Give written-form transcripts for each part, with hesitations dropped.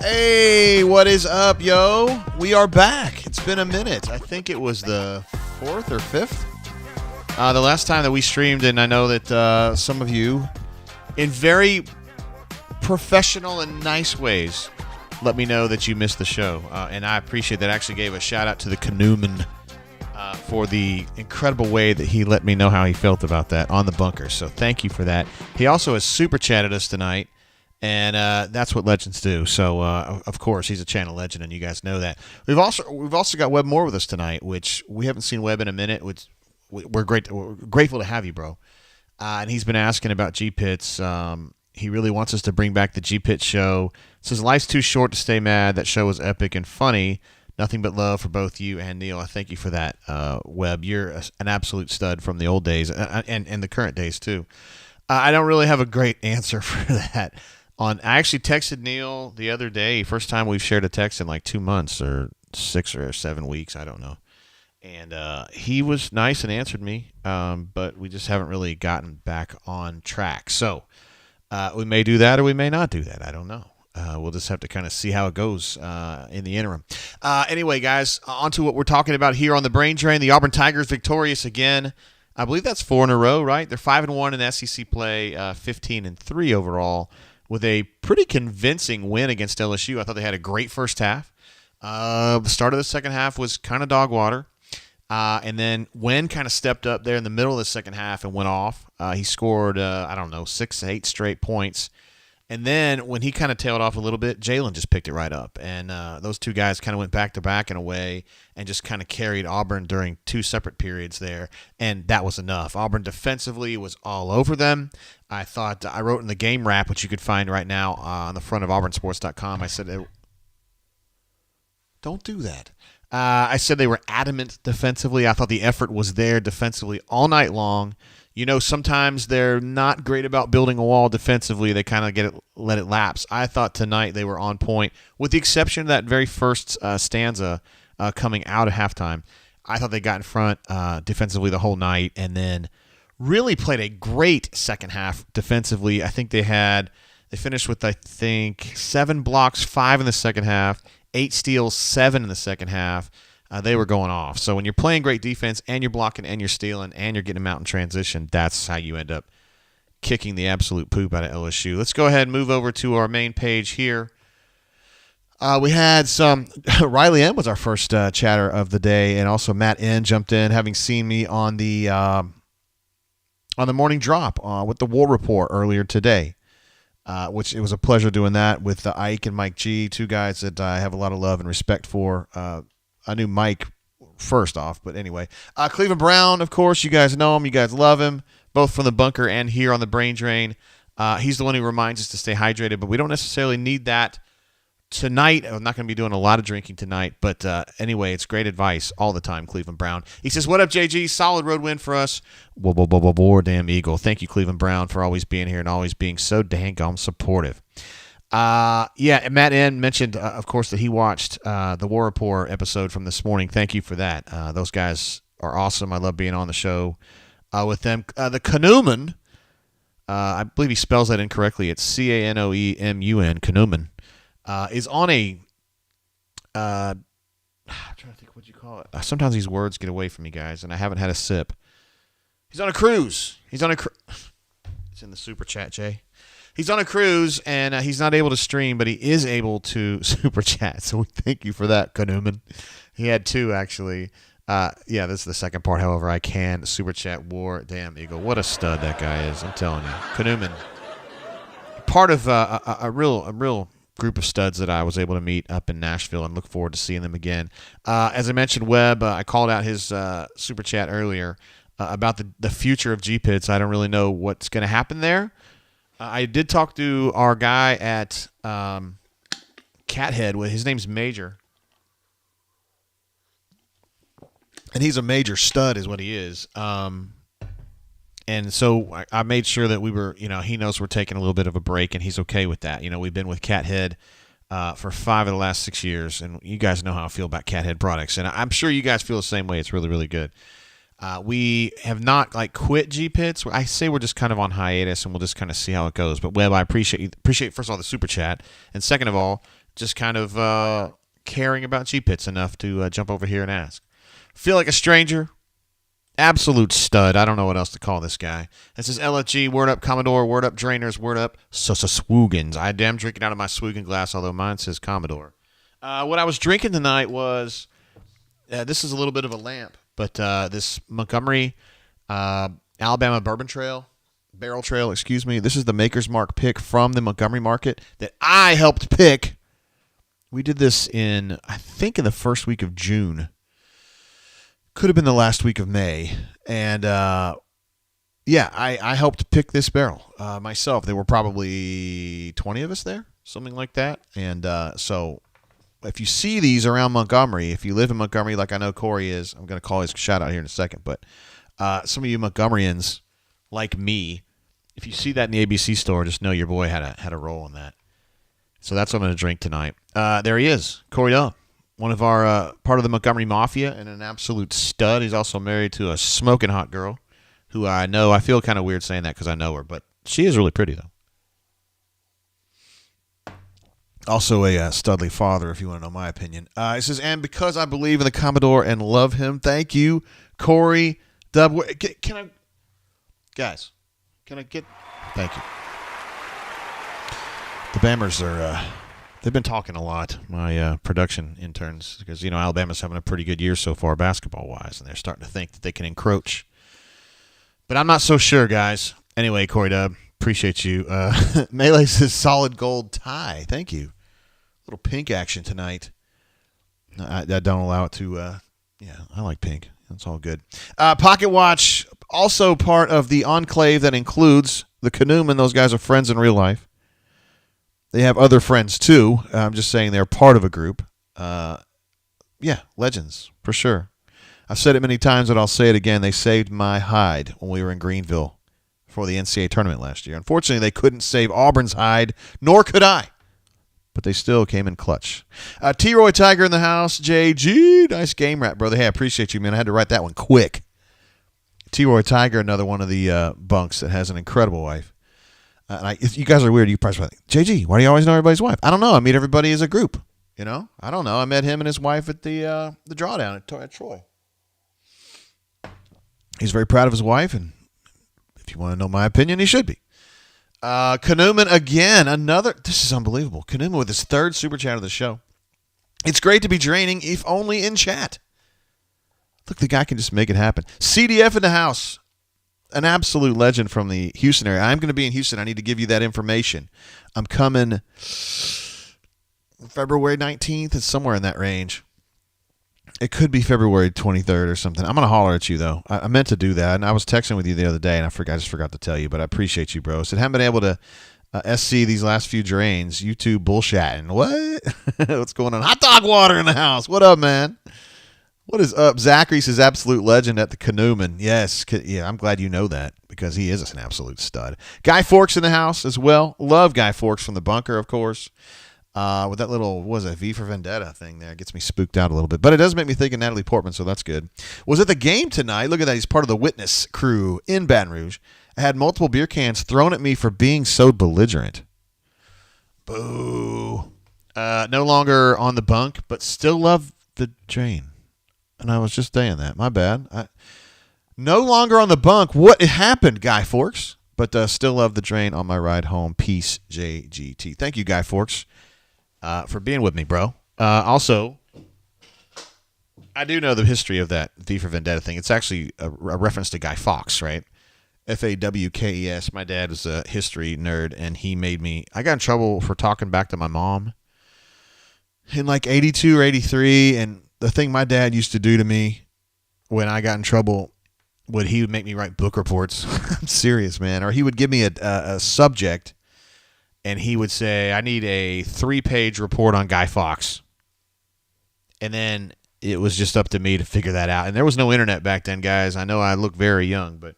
Hey, what is up, yo? We are back. It's been a minute. I think it was the 4th or 5th. The last time that we streamed, and I know that some of you, in very professional and nice ways, let me know that you missed the show. And I appreciate that. I actually gave a shout out to the Canoeman for the incredible way that he let me know how he felt about that on the bunker. So thank you for that. He also has super chatted us tonight. And that's what legends do. So, of course, he's a channel legend, and you guys know that. We've also got Webb Moore with us tonight, which we haven't seen Webb in a minute. Which we're grateful to have you, bro. And he's been asking about G-Pits. He really wants us to bring back the G-Pit show. Says life's too short to stay mad. That show was epic and funny. Nothing but love for both you and Neil. I thank you for that, Webb. You're an absolute stud from the old days and the current days too. I don't really have a great answer for that. I actually texted Neil the other day, first time we've shared a text in like 2 months or 6 or 7 weeks, I don't know. And he was nice and answered me, but we just haven't really gotten back on track. So we may do that or we may not do that. I don't know. We'll just have to kind of see how it goes in the interim. Anyway, guys, on to what we're talking about here on the Brain Drain. The Auburn Tigers victorious again. I believe that's 4 in a row, right? They're 5-1 in SEC play, 15-3 overall, with a pretty convincing win against LSU. I thought they had a great first half. The start of the second half was kind of dog water. And then Wynn kind of stepped up there in the middle of the second half and went off. He scored, 6 to 8 straight points. And then when he kind of tailed off a little bit, Jalen just picked it right up. And those two guys kind of went back-to-back in a way and just kind of carried Auburn during 2 separate periods there. And that was enough. Auburn defensively was all over them. I wrote in the game wrap, which you could find right now on the front of auburnsports.com, I said, don't do that. I said they were adamant defensively. I thought the effort was there defensively all night long. You know, sometimes they're not great about building a wall defensively. They kind of let it lapse. I thought tonight they were on point, with the exception of that very first stanza coming out of halftime. I thought they got in front defensively the whole night, and then really played a great second half defensively. I think they finished with 7 blocks, 5 in the second half, 8 steals, 7 in the second half. They were going off. So when you're playing great defense and you're blocking and you're stealing and you're getting them out in transition, that's how you end up kicking the absolute poop out of LSU. Let's go ahead and move over to our main page here. We had some Riley M was our first chatter of the day, and also Matt N jumped in, having seen me on the morning drop with the War Report earlier today. Which it was a pleasure doing that with Ike and Mike G, 2 guys that I have a lot of love and respect for. I knew Mike first off, but anyway. Cleveland Brown, of course, you guys know him. You guys love him, both from the bunker and here on the Brain Drain. He's the one who reminds us to stay hydrated, but we don't necessarily need that tonight. I'm not going to be doing a lot of drinking tonight, but anyway, it's great advice all the time, Cleveland Brown. He says, what up, JG? Solid road win for us. War damn Eagle. Thank you, Cleveland Brown, for always being here and always being so dang supportive. And Matt N mentioned, of course, that he watched the War Report episode from this morning. Thank you for that. Those guys are awesome. I love being on the show with them. The Canoeman, I believe he spells that incorrectly. It's Canoemun, Canoeman, is on a I'm trying to think what you call it. Sometimes these words get away from me, guys, and I haven't had a sip. He's on a cruise. It's in the super chat, Jay. He's on a cruise, and he's not able to stream, but he is able to super chat. So we thank you for that, Canoeman. He had 2, actually. This is the second part. However, I can super chat War. Damn, Eagle. What a stud that guy is. I'm telling you. Canoeman. Part of a real group of studs that I was able to meet up in Nashville, and look forward to seeing them again. As I mentioned, Webb, I called out his super chat earlier about the future of G-Pits. I don't really know what's going to happen there. I did talk to our guy at Cathead. His name's Major. And he's a major stud is what he is. And so I made sure that we were, he knows we're taking a little bit of a break, and he's okay with that. We've been with Cathead for 5 of the last 6 years, and you guys know how I feel about Cathead products. And I'm sure you guys feel the same way. It's really, really good. We have not quit G-Pits. I say we're just kind of on hiatus, and we'll just kind of see how it goes. But Webb, I appreciate first of all the super chat, and second of all, just kind of caring about G-Pits enough to jump over here and ask. Feel like a stranger. Absolute stud. I don't know what else to call this guy. This is LFG. Word up, Commodore. Word up, Drainers. Word up, Swoogans. I am drinking out of my Swoogan glass, although mine says Commodore. What I was drinking tonight was, this is a little bit of a lamp, but this Montgomery Alabama Bourbon Trail, Barrel Trail, excuse me. This is the Maker's Mark pick from the Montgomery market that I helped pick. We did this I think in the first week of June. Could have been the last week of May. And, I helped pick this barrel myself. There were probably 20 of us there, something like that. And so if you see these around Montgomery, if you live in Montgomery like I know Corey is, I'm going to call his shout out here in a second. But some of you Montgomeryans like me, if you see that in the ABC store, just know your boy had a role in that. So that's what I'm going to drink tonight. There he is, Corey Dunn. One of our part of the Montgomery Mafia and an absolute stud. He's also married to a smoking hot girl who I know. I feel kind of weird saying that because I know her, but she is really pretty, though. Also a studly father, if you want to know my opinion. It says, and because I believe in the Commodore and love him, thank you, Corey. Can I, guys, can I get, thank you. The Bammers are... They've been talking a lot, my production interns, because, Alabama's having a pretty good year so far basketball-wise, and they're starting to think that they can encroach. But I'm not so sure, guys. Anyway, Corey Dub, appreciate you. Melee says solid gold tie. Thank you. Little pink action tonight. I don't allow it to, I like pink. That's all good. Pocket Watch, also part of the enclave that includes the Canoemen. Those guys are friends in real life. They have other friends, too. I'm just saying they're part of a group. Legends, for sure. I've said it many times, but I'll say it again. They saved my hide when we were in Greenville for the NCAA tournament last year. Unfortunately, they couldn't save Auburn's hide, nor could I. But they still came in clutch. T-Roy Tiger in the house. JG, nice game wrap, brother. Hey, I appreciate you, man. I had to write that one quick. T-Roy Tiger, another one of the bunks that has an incredible wife. If you guys are weird, you probably think, JG, why do you always know everybody's wife? I don't know. I meet everybody as a group. I don't know. I met him and his wife at the drawdown at Troy. He's very proud of his wife, and if you want to know my opinion, he should be. Canoeman again. This is unbelievable. Canoeman with his third super chat of the show. It's great to be draining, if only in chat. Look, the guy can just make it happen. CDF in the house. An absolute legend from the Houston area. I'm going to be in Houston. I need to give you that information. I'm coming February 19th. It's somewhere in that range. It could be February 23rd or something. I'm going to holler at you, though. I meant to do that, and I was texting with you the other day, and I just forgot to tell you, but I appreciate you, bro. So I haven't been able to SC these last few drains. You two bullshitting. What? What's going on? Hot dog water in the house. What up, man? What is up? Zachary says absolute legend at the Canoeman. Yes. Yeah, I'm glad you know that because he is an absolute stud. Guy Forks in the house as well. Love Guy Forks from the bunker, of course. With that little, what was it, V for Vendetta thing there. It gets me spooked out a little bit. But it does make me think of Natalie Portman, so that's good. Was at the game tonight. Look at that. He's part of the witness crew in Baton Rouge. I had multiple beer cans thrown at me for being so belligerent. Boo. No longer on the bunk, but still love the drain. And I was just saying that. My bad. No longer on the bunk. What happened, Guy Forks? But still love the drain on my ride home. Peace, JGT. Thank you, Guy Forks, for being with me, bro. Also, I do know the history of that V for Vendetta thing. It's actually a reference to Guy Fawkes, right? Fawkes. My dad was a history nerd, and he made me... I got in trouble for talking back to my mom in like 82 or 83, and the thing my dad used to do to me when I got in trouble, he would make me write book reports. I'm serious, man. Or he would give me a subject, and he would say, I need a 3-page report on Guy Fawkes. And then it was just up to me to figure that out. And there was no internet back then, guys. I know I look very young, but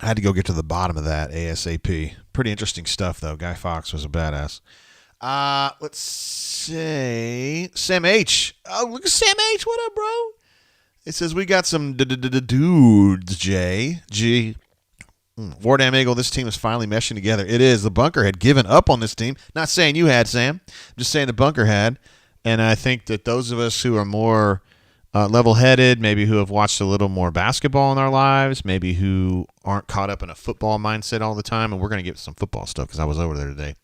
I had to go get to the bottom of that ASAP. Pretty interesting stuff, though. Guy Fawkes was a badass. Let's say Sam H. Oh, look at Sam H. What up, bro? It says we got some dudes, G. War Damn Eagle, this team is finally meshing together. It is. The bunker had given up on this team. Not saying you had, Sam. I'm just saying the bunker had. And I think that those of us who are more level-headed, maybe who have watched a little more basketball in our lives, maybe who aren't caught up in a football mindset all the time, and we're going to get some football stuff because I was over there today,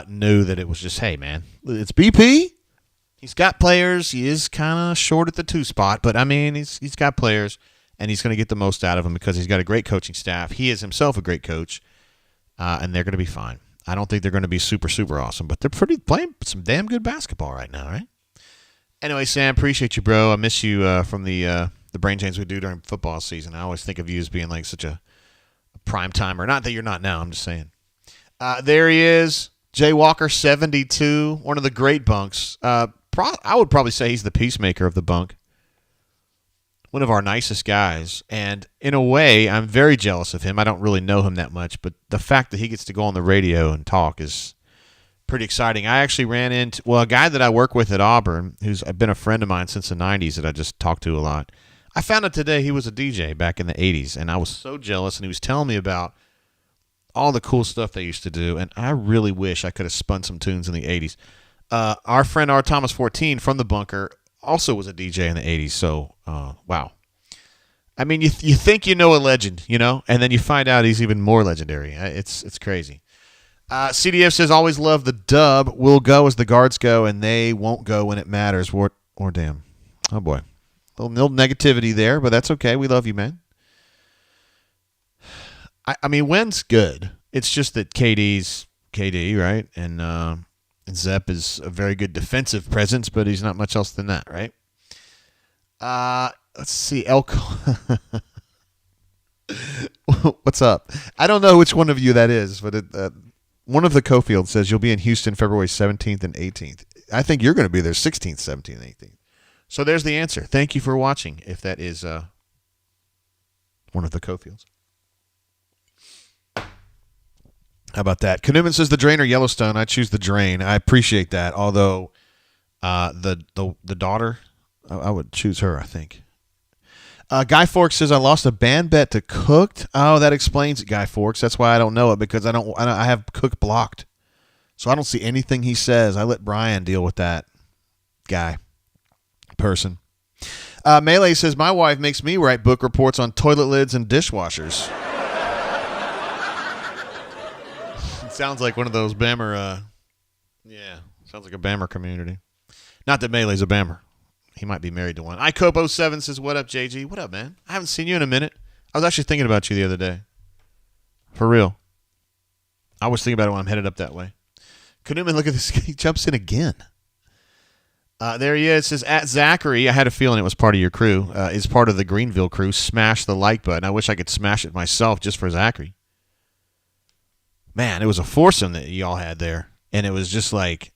knew that it was just, hey, man, it's BP. He's got players. He is kind of short at the 2 spot, but, I mean, he's got players, and he's going to get the most out of them because he's got a great coaching staff. He is himself a great coach, and they're going to be fine. I don't think they're going to be super, super awesome, but they're playing some damn good basketball right now, right? Anyway, Sam, appreciate you, bro. I miss you from the brain change we do during football season. I always think of you as being like such a prime timer. Not that you're not now. I'm just saying. There he is, Jay Walker, 72, one of the great bunks. I would probably say he's the peacemaker of the bunk. One of our nicest guys. And in a way, I'm very jealous of him. I don't really know him that much, but the fact that he gets to go on the radio and talk is pretty exciting. I actually ran into, a guy that I work with at Auburn, who's been a friend of mine since the 90s that I just talked to a lot. I found out today he was a DJ back in the 80s, and I was so jealous, and he was telling me about all the cool stuff they used to do, and I really wish I could have spun some tunes in the 80s. Our friend R. Thomas 14 from the bunker also was a DJ in the 80s, so wow. I mean, you think you know a legend, and then you find out he's even more legendary. It's crazy. CDF says, always love the dub. We'll go as the guards go, and they won't go when it matters. Or damn. Oh, boy. A little negativity there, but that's okay. We love you, man. I mean, Wen's good. It's just that KD's KD, right? And Zep is a very good defensive presence, but he's not much else than that, right? Let's see. What's up? I don't know which one of you that is, but one of the Cofield says you'll be in Houston February 17th and 18th. I think you're going to be there 16th, 17th, and 18th. So there's the answer. Thank you for watching, if that is one of the Cofields. How about that? Knuman says the Drain or Yellowstone. I choose the Drain. I appreciate that, although the daughter, I would choose her, I think. Guy Forks says I lost a band bet to Cooked. Oh, that explains it, Guy Forks. That's why I don't know it, because I have Cook blocked, so I don't see anything he says. I let Brian deal with that person. Melee says my wife makes me write book reports on toilet lids and dishwashers. It sounds like one of those Bammer. Sounds like a Bammer community. Not that Melee's a Bammer. He might be married to one. iCope07 says, what up, JG? What up, man? I haven't seen you in a minute. I was actually thinking about you the other day. For real. I was thinking about it when I'm headed up that way. Knuman, look at this. He jumps in again. There he is. It says, at Zachary, I had a feeling it was part of your crew, is part of the Greenville crew. Smash the like button. I wish I could smash it myself just for Zachary. Man, it was a foursome that y'all had there. And it was just like,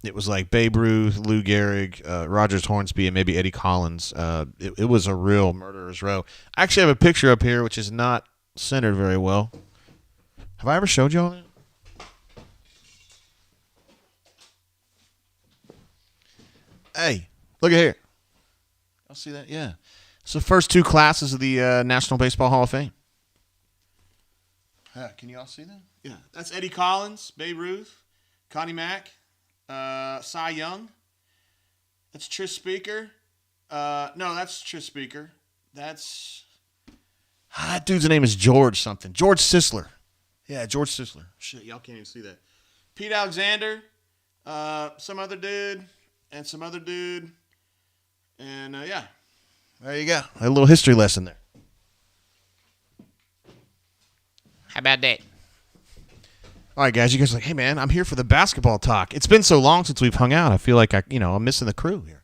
it was like Babe Ruth, Lou Gehrig, Rogers Hornsby, and maybe Eddie Collins. It was a real murderer's row. I actually have a picture up here which is not centered very well. Have I ever showed y'all that? Hey, look at here. I'll see that? Yeah. It's the first two classes of the National Baseball Hall of Fame. Can you all see that? Yeah. That's Eddie Collins, Babe Ruth, Connie Mack, Cy Young. That's Tris Speaker. No, that's Tris Speaker. That's... that dude's name is George something. George Sisler. Yeah, George Sisler. Shit, y'all can't even see that. Pete Alexander, some other dude, and some other dude. And, yeah. There you go. A little history lesson there. How about that? All right, guys. You guys are like, hey, man, I'm here for the basketball talk. It's been so long since we've hung out. I feel like I'm missing the crew here.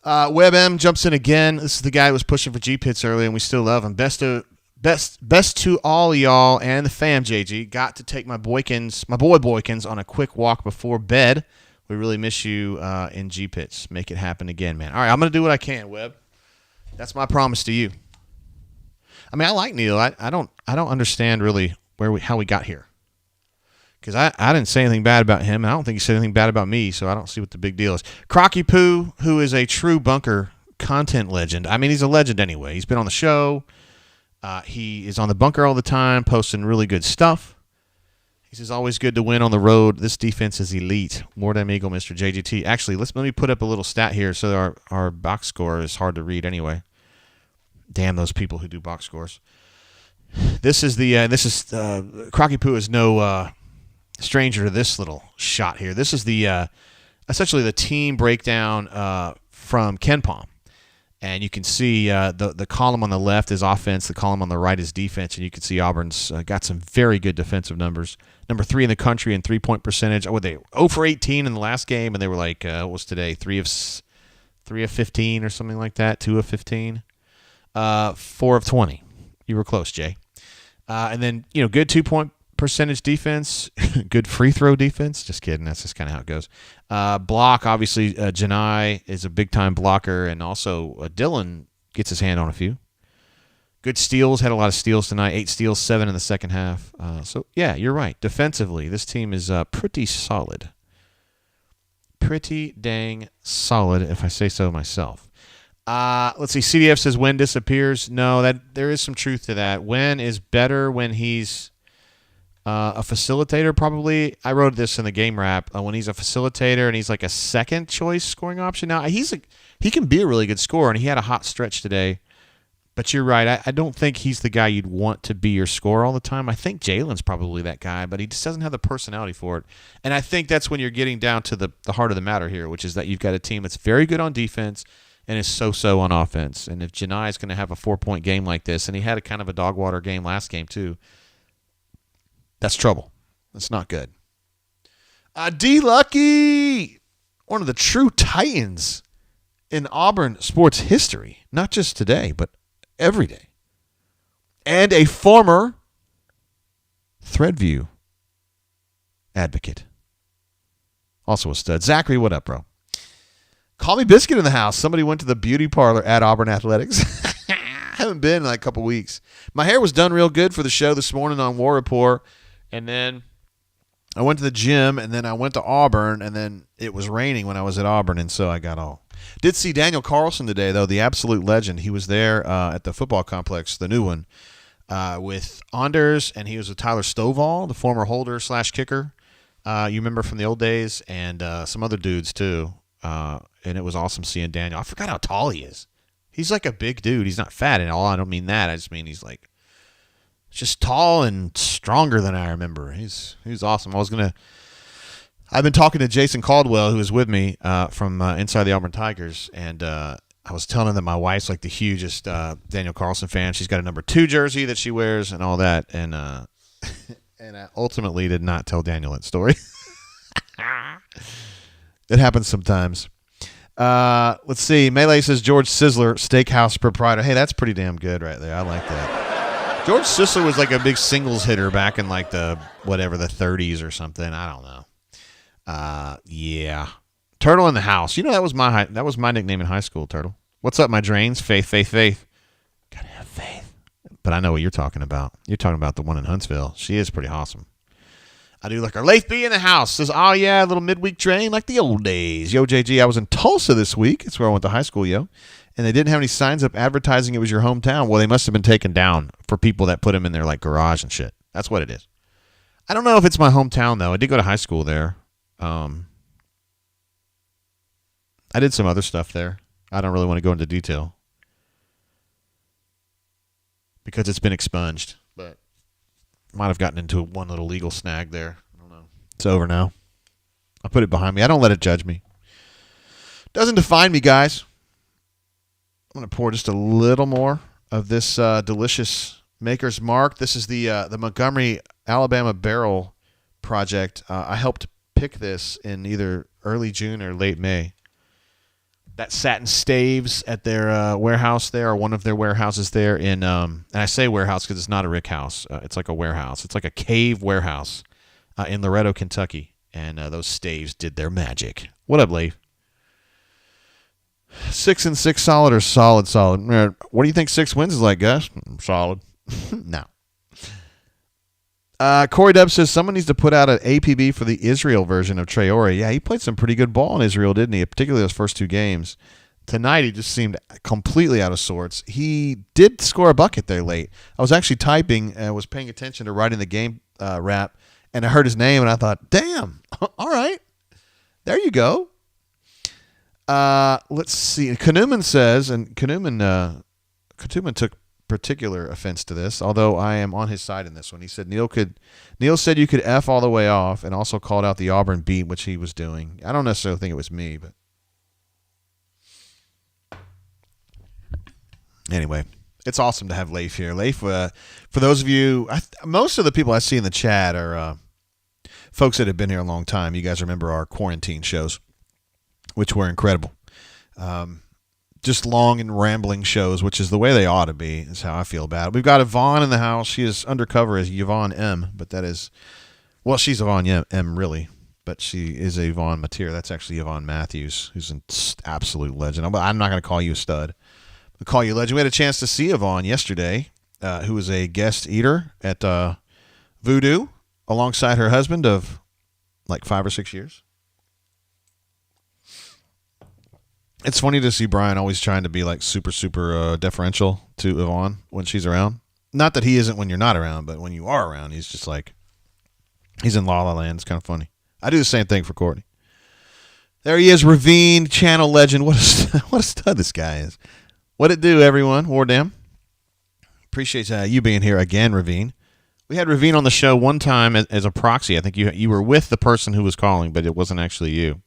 WebM jumps in again. This is the guy who was pushing for G-Pits earlier, and we still love him. Best to all y'all and the fam, JG. Got to take my boy Boykins, on a quick walk before bed. We really miss you in G-Pits. Make it happen again, man. All right, I'm going to do what I can, Web. That's my promise to you. I mean, I like Neil. I don't understand really how we got here. Because I didn't say anything bad about him, and I don't think he said anything bad about me, so I don't see what the big deal is. Crocky Poo, who is a true bunker content legend. I mean, he's a legend anyway. He's been on the show. He is on the bunker all the time, posting really good stuff. He says, always good to win on the road. This defense is elite. More than Eagle, Mr. JGT. Actually, let me put up a little stat here so our box score is hard to read anyway. Damn those people who do box scores. This is Crocky Poo is no stranger to this little shot here. This is essentially the team breakdown from KenPom. And you can see the column on the left is offense, the column on the right is defense, and you can see Auburn's got some very good defensive numbers. Number 3 in the country in three-point percentage. Oh, they 0 for 18 in the last game, and they were like, what was today? 3 of 15 or something like that. 2 of 15. 4 of 20. You were close, Jay. And then good 2-point percentage defense, good free throw defense. Just kidding. That's just kind of how it goes. Block, obviously, Janai is a big-time blocker, and also Dylan gets his hand on a few. Good steals, had a lot of steals tonight, 8 steals, 7 in the second half. So, yeah, you're right. Defensively, this team is pretty solid. Pretty dang solid, if I say so myself. Let's see. CDF says Wen disappears. No, there is some truth to that. Wen is better when he's a facilitator, probably. I wrote this in the game wrap. When he's a facilitator and he's like a second choice scoring option. Now he can be a really good scorer, and he had a hot stretch today. But you're right. I don't think he's the guy you'd want to be your scorer all the time. I think Jalen's probably that guy, but he just doesn't have the personality for it. And I think that's when you're getting down to the heart of the matter here, which is that you've got a team that's very good on defense and is so-so on offense. And if Janai is going to have a 4-point game like this, and he had a kind of a dog water game last game too, that's trouble. That's not good. D. Lucky, one of the true titans in Auburn sports history, not just today, but every day. And a former Threadview advocate. Also a stud. Zachary, what up, bro? Call me Biscuit in the house. Somebody went to the beauty parlor at Auburn Athletics. Haven't been in like a couple weeks. My hair was done real good for the show this morning on War Report. And then I went to the gym, and then I went to Auburn, and then it was raining when I was at Auburn, and so I got all. Did see Daniel Carlson today, though, the absolute legend. He was there at the football complex, the new one, with Anders, and he was with Tyler Stovall, the former holder / kicker. You remember from the old days, and some other dudes, too. And it was awesome seeing Daniel. I forgot how tall he is. He's like a big dude. He's not fat at all. I don't mean that. I just mean he's like just tall and stronger than I remember. He's awesome. I've been talking to Jason Caldwell, who was with me from Inside the Auburn Tigers, and I was telling him that my wife's like the hugest Daniel Carlson fan. She's got a number 2 jersey that she wears and all that, and and I ultimately did not tell Daniel that story. It happens sometimes. Let's see. Melee says George Sizzler, steakhouse proprietor. Hey, that's pretty damn good right there. I like that. George Sisler was like a big singles hitter back in like the 30s or something. I don't know. Yeah. Turtle in the house. That was my nickname in high school, Turtle. What's up, my drains? Faith. Gotta have faith. But I know what you're talking about. You're talking about the one in Huntsville. She is pretty awesome. I do like her. Leif B in the house says, oh, yeah, a little midweek drain like the old days. Yo, JG, I was in Tulsa this week. That's where I went to high school, yo. And they didn't have any signs up advertising it was your hometown. Well, they must have been taken down for people that put them in their like garage and shit. That's what it is. I don't know if it's my hometown, though. I did go to high school there. I did some other stuff there. I don't really want to go into detail because it's been expunged. But might have gotten into one little legal snag there. I don't know. It's over now. I put it behind me. I don't let it judge me. Doesn't define me, guys. I'm going to pour just a little more of this delicious Maker's Mark. This is the Montgomery, Alabama Barrel Project. I helped pick this in either early June or late May. That sat in staves at their warehouse there, or one of their warehouses there in, and I say warehouse because it's not a rick house. It's like a warehouse. It's like a cave warehouse in Loretto, Kentucky. And those staves did their magic. What up, Leif? 6 and 6 solid or solid? What do you think 6 wins is like, Gus? Solid. No. Corey Dub says someone needs to put out an APB for the Israel version of Traore. Yeah, he played some pretty good ball in Israel, didn't he? Particularly those first 2 games. tonight he just seemed completely out of sorts. He did score a bucket there late. I was actually typing and was paying attention to writing the game wrap, and I heard his name, and I thought, damn, all right, there you go. Let's see. Kanuman says, and Kanuman took particular offense to this, although I am on his side in this one. He said Neil said you could F all the way off, and also called out the Auburn beat, which he was doing. I don't necessarily think it was me, but anyway, it's awesome to have Leif here. Leif, for those of you, most of the people I see in the chat are folks that have been here a long time. You guys remember our quarantine shows, which were incredible. Just long and rambling shows, which is the way they ought to be, is how I feel about it. We've got Yvonne in the house. She is undercover as Yvonne M, but that is, well, she's Yvonne M, really, but she is a Yvonne Mateer. That's actually Yvonne Matthews, who's an absolute legend. I'm not going to call you a stud. I'll call you a legend. We had a chance to see Yvonne yesterday, who was a guest eater at Voodoo, alongside her husband of like 5 or 6 years. It's funny to see Brian always trying to be like super, super deferential to Yvonne when she's around. Not that he isn't when you're not around, but when you are around, he's just like, he's in La La Land. It's kind of funny. I do the same thing for Courtney. There he is, Ravine, channel legend. What a stud this guy is. What it do, everyone? Wardam. Appreciate you being here again, Ravine. We had Ravine on the show one time as a proxy. I think you were with the person who was calling, but it wasn't actually you.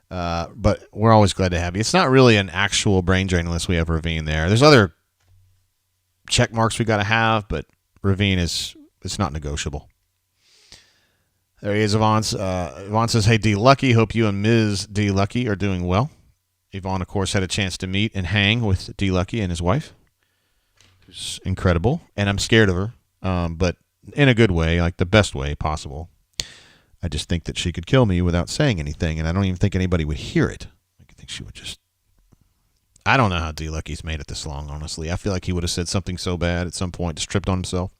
But we're always glad to have you. It's not really an actual brain drain unless we have Ravine there. There's other check marks we got to have, but Ravine it's not negotiable. There he is, Yvonne. Yvonne says, hey, D. Lucky, hope you and Ms. D. Lucky are doing well. Yvonne, of course, had a chance to meet and hang with D. Lucky and his wife. It's incredible, and I'm scared of her, but in a good way, like the best way possible. I just think that she could kill me without saying anything, and I don't even think anybody would hear it. I think she would just... I don't know how D. Lucky's made it this long, honestly. I feel like he would have said something so bad at some point, just tripped on himself,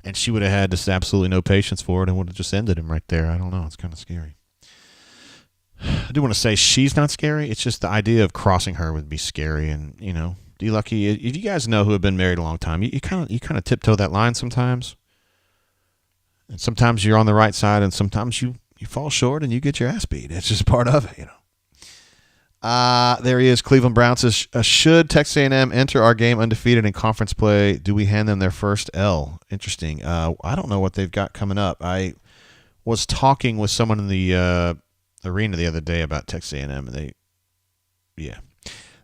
and she would have had just absolutely no patience for it and would have just ended him right there. I don't know. It's kind of scary. I do want to say she's not scary. It's just the idea of crossing her would be scary, and, you know, D. Lucky, if you guys know who have been married a long time, you kind of tiptoe that line sometimes. And sometimes you're on the right side, and sometimes you fall short and you get your ass beat. It's just part of it, you know. There he is. Cleveland Browns says, should Texas A&M enter our game undefeated in conference play? Do we hand them their first L? Interesting. I don't know what they've got coming up. I was talking with someone in the arena the other day about Texas A&M, and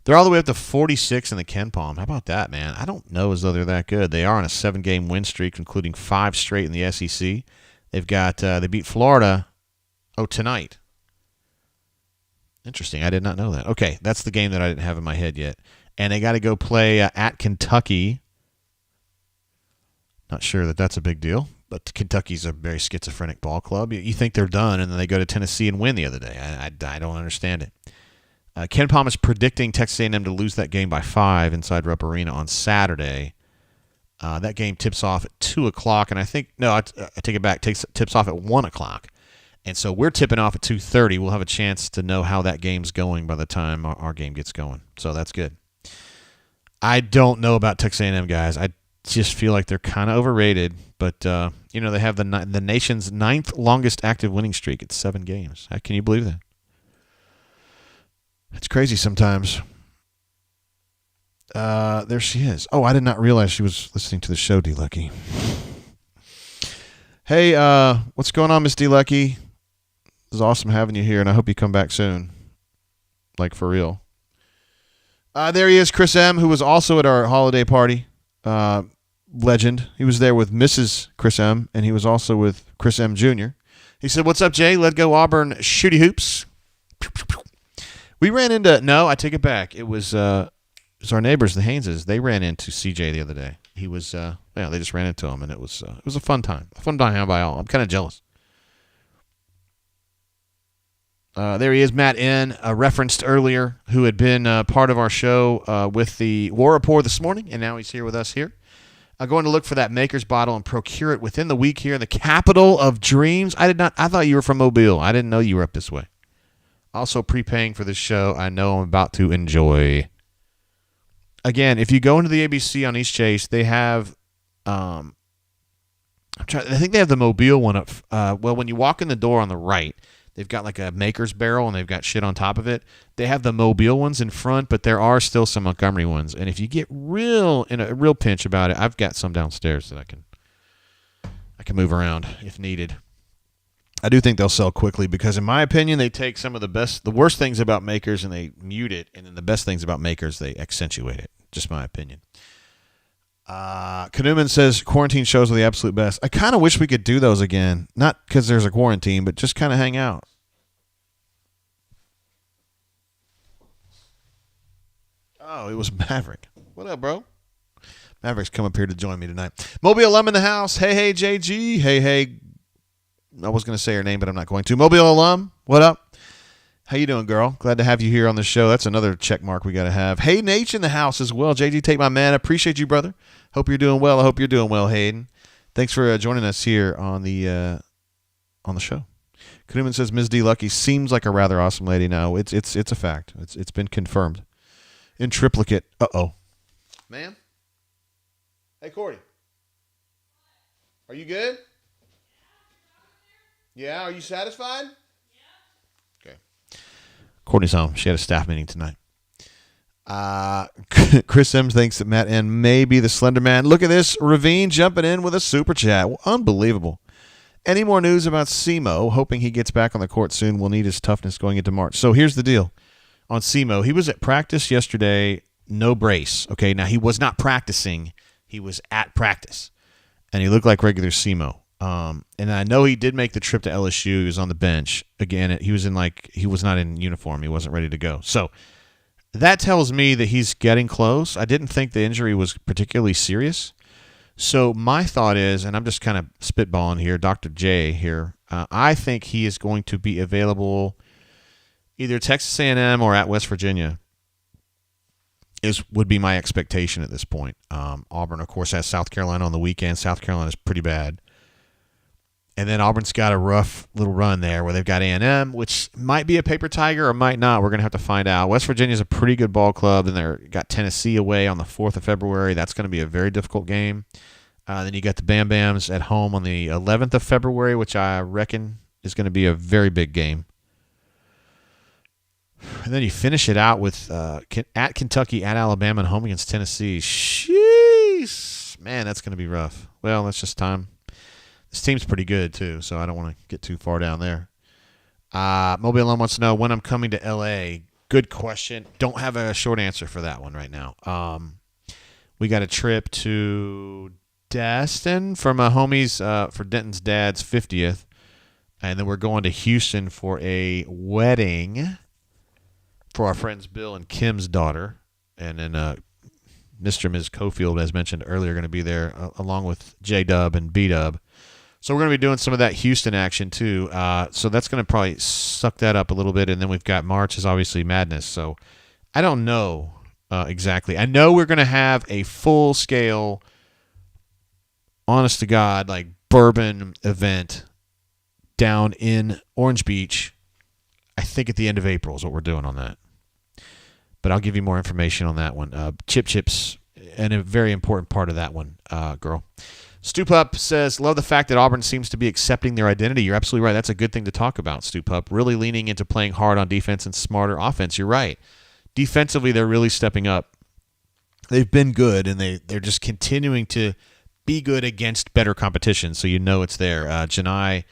they're all the way up to 46 in the Ken Palm. How about that, man? I don't know as though they're that good. They are on a 7-game win streak, including 5 straight in the SEC. They've got they beat Florida tonight. Interesting. I did not know that. Okay, that's the game that I didn't have in my head yet. And they got to go play at Kentucky. Not sure that that's a big deal, but Kentucky's a very schizophrenic ball club. You think they're done, and then they go to Tennessee and win the other day. I don't understand it. Ken Palm is predicting Texas A&M to lose that game by 5 inside Rupp Arena on Saturday. That game tips off at 2 o'clock, and I take it back, tips off at 1 o'clock. And so we're tipping off at 2:30. We'll have a chance to know how that game's going by the time our game gets going. So that's good. I don't know about Texas A&M, guys. I just feel like they're kind of overrated, but they have the nation's 9th longest active winning streak at 7 games. Can you believe that? It's crazy sometimes. There she is. Oh, I did not realize she was listening to the show, D. Lucky. Hey, what's going on, Miss D. Lucky? It was awesome having you here, and I hope you come back soon. Like, for real. There he is, Chris M., who was also at our holiday party. Legend. He was there with Mrs. Chris M., and he was also with Chris M. Jr. He said, what's up, Jay? Let's go Auburn shooty hoops. We ran into... No, I take it back. It was our neighbors, the Hayneses. They ran into CJ the other day. He was... they just ran into him, and it was a fun time. A fun time by all. I'm kind of jealous. There he is, Matt N., referenced earlier, who had been part of our show with the War Report this morning, and now he's here with us here. Going to look for that Maker's bottle and procure it within the week here in the capital of dreams. I thought you were from Mobile. I didn't know you were up this way. Also prepaying for this show I know I'm about to enjoy. Again, if you go into the ABC on East Chase, they have, I think they have the Mobile one up. Well, when you walk in the door on the right, they've got like a Maker's barrel and they've got shit on top of it. They have the Mobile ones in front, but there are still some Montgomery ones. And if you get in a real pinch about it, I've got some downstairs that I can move around if needed. I do think they'll sell quickly because, in my opinion, they take some of the worst things about Makers and they mute it, and then the best things about Makers, they accentuate it. Just my opinion. Kanuman says quarantine shows are the absolute best. I kind of wish we could do those again. Not because there's a quarantine, but just kind of hang out. Oh, it was Maverick. What up, bro? Maverick's come up here to join me tonight. Mobile alum in the house. Hey, JG. Hey. I was going to say her name, but I'm not going to. Mobile alum, what up? How you doing, girl? Glad to have you here on the show. That's another check mark we got to have. Hey, Nate in the house as well. JG, take my man. I appreciate you, brother. Hope you're doing well. I hope you're doing well, Hayden. Thanks for joining us here on the show. Knuman says Ms. D. Lucky seems like a rather awesome lady. No, it's a fact. It's been confirmed in triplicate. Uh-oh. Ma'am? Hey, Cordy. Are you good? Yeah, are you satisfied? Yeah. Okay. Courtney's home. She had a staff meeting tonight. Chris M thinks that Matt N may be the Slender Man. Look at this. Ravine jumping in with a super chat. Unbelievable. Any more news about Simo? Hoping he gets back on the court soon. We'll need his toughness going into March. So here's the deal on Simo. He was at practice yesterday, no brace. Okay, now he was not practicing. He was at practice, and he looked like regular Simo. And I know he did make the trip to LSU. He was on the bench. Again, he was not in uniform. He wasn't ready to go. So that tells me that he's getting close. I didn't think the injury was particularly serious. So my thought is, and I'm just kind of spitballing here, Dr. J here, I think he is going to be available either Texas A&M or at West Virginia would be my expectation at this point. Auburn, of course, has South Carolina on the weekend. South Carolina is pretty bad. And then Auburn's got a rough little run there where they've got A&M, which might be a paper tiger or might not. We're going to have to find out. West Virginia's a pretty good ball club. Then they've got Tennessee away on the 4th of February. That's going to be a very difficult game. Then you got the Bam Bams at home on the 11th of February, which I reckon is going to be a very big game. And then you finish it out with at Kentucky, at Alabama, and home against Tennessee. Sheesh. Man, that's going to be rough. Well, that's just time. This team's pretty good, too, so I don't want to get too far down there. Mobile Alum wants to know when I'm coming to L.A. Good question. Don't have a short answer for that one right now. We got a trip to Destin for my homies for Denton's dad's 50th, and then we're going to Houston for a wedding for our friends Bill and Kim's daughter, and then Mr. and Ms. Cofield, as mentioned earlier, are going to be there along with J-Dub and B-Dub. So we're going to be doing some of that Houston action too. So that's going to probably suck that up a little bit. And then we've got March is obviously madness. So I don't know exactly. I know we're going to have a full-scale, honest to God, like bourbon event down in Orange Beach. I think at the end of April is what we're doing on that. But I'll give you more information on that one. Chips, and a very important part of that one, girl. Stupup says, love the fact that Auburn seems to be accepting their identity. You're absolutely right. That's a good thing to talk about, Stupup. Really leaning into playing hard on defense and smarter offense. You're right. Defensively, they're really stepping up. They've been good, and they're just continuing to be good against better competition, so you know it's there. Janai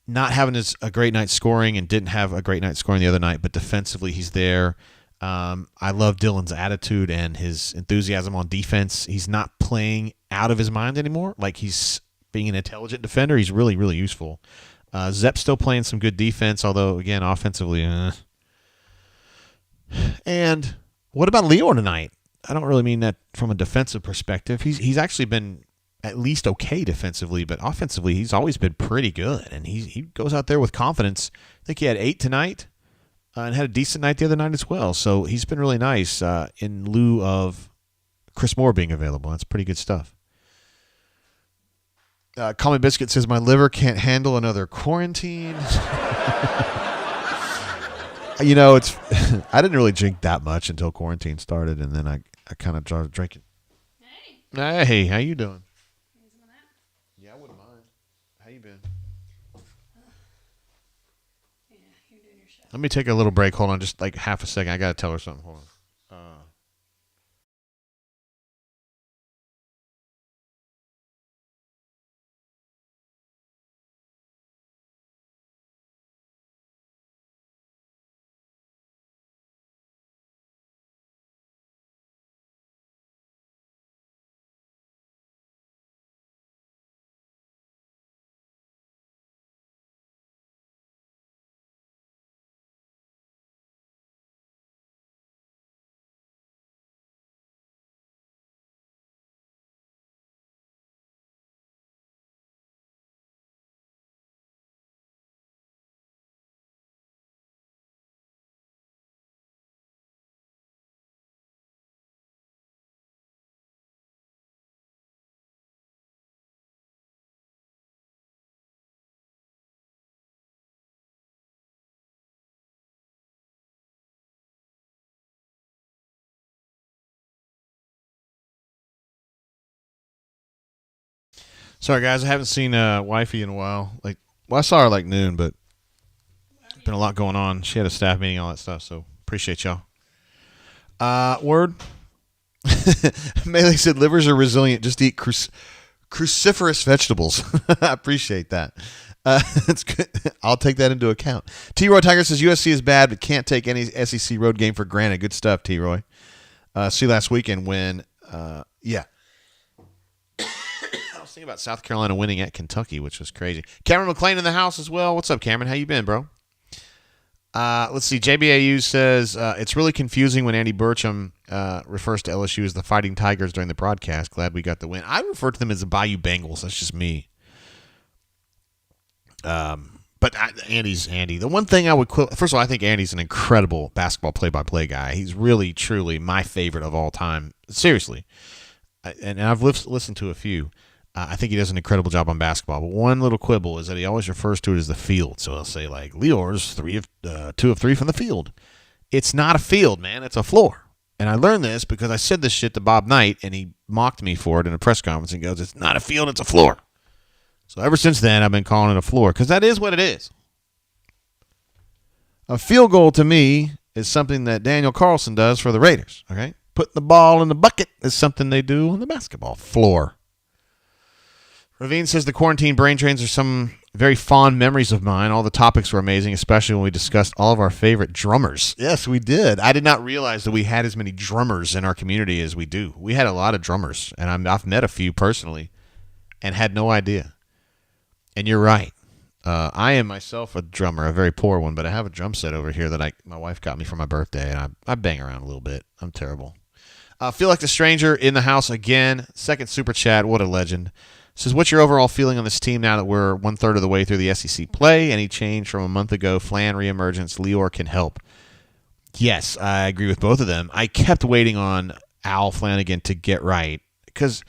not having a great night scoring and didn't have a great night scoring the other night, but defensively he's there. I love Dylan's attitude and his enthusiasm on defense. He's not playing out of his mind anymore. Like he's being an intelligent defender. He's really, really useful. Zepp's still playing some good defense, although, again, offensively. And what about Leor tonight? I don't really mean that from a defensive perspective. He's actually been at least okay defensively, but offensively he's always been pretty good. And he goes out there with confidence. I think he had 8 tonight. And had a decent night the other night as well. So he's been really nice in lieu of Chris Moore being available. That's pretty good stuff. Call Me Biscuit says, my liver can't handle another quarantine. It's I didn't really drink that much until quarantine started, and then I kind of started drinking. Hey, how you doing? Yeah, I wouldn't mind. How you been? Let me take a little break. Hold on, just like half a second. I gotta tell her something. Hold on. Sorry, guys. I haven't seen wifey in a while. I saw her like noon, but been a lot going on. She had a staff meeting, all that stuff. So appreciate y'all. Word. Melee said livers are resilient. Just eat cruciferous vegetables. I appreciate that. That's good. I'll take that into account. T. Roy Tiger says USC is bad, but can't take any SEC road game for granted. Good stuff, T. Roy. See last weekend when, yeah. I was thinking about South Carolina winning at Kentucky, which was crazy. Cameron McClain in the house as well. What's up, Cameron? How you been, bro? Let's see. JBAU says it's really confusing when Andy Burcham refers to LSU as the Fighting Tigers during the broadcast. Glad we got the win. I refer to them as the Bayou Bengals. That's just me. But Andy's Andy. The one thing I would first of all, I think Andy's an incredible basketball play-by-play guy. He's really, truly my favorite of all time. Seriously, and I've listened to a few. I think he does an incredible job on basketball. But one little quibble is that he always refers to it as the field. So he'll say like Lior's 2 of 3 from the field. It's not a field, man. It's a floor. And I learned this because I said this shit to Bob Knight, and he mocked me for it in a press conference. And goes, "It's not a field, it's a floor." So ever since then, I've been calling it a floor because that is what it is. A field goal to me is something that Daniel Carlson does for the Raiders. Okay, putting the ball in the bucket is something they do on the basketball floor. Ravine says the quarantine brain trains are some very fond memories of mine. All the topics were amazing, especially when we discussed all of our favorite drummers. Yes, we did. I did not realize that we had as many drummers in our community as we do. We had a lot of drummers, and I've met a few personally and had no idea. And you're right. I am myself a drummer, a very poor one, but I have a drum set over here that my wife got me for my birthday, and I bang around a little bit. I'm terrible. Feel like the stranger in the house again. Second super chat. What a legend. Says, what's your overall feeling on this team now that we're 1/3 of the way through the SEC play? Any change from a month ago? Flan reemergence. Lior can help. Yes, I agree with both of them. I kept waiting on Al Flanagan to get right because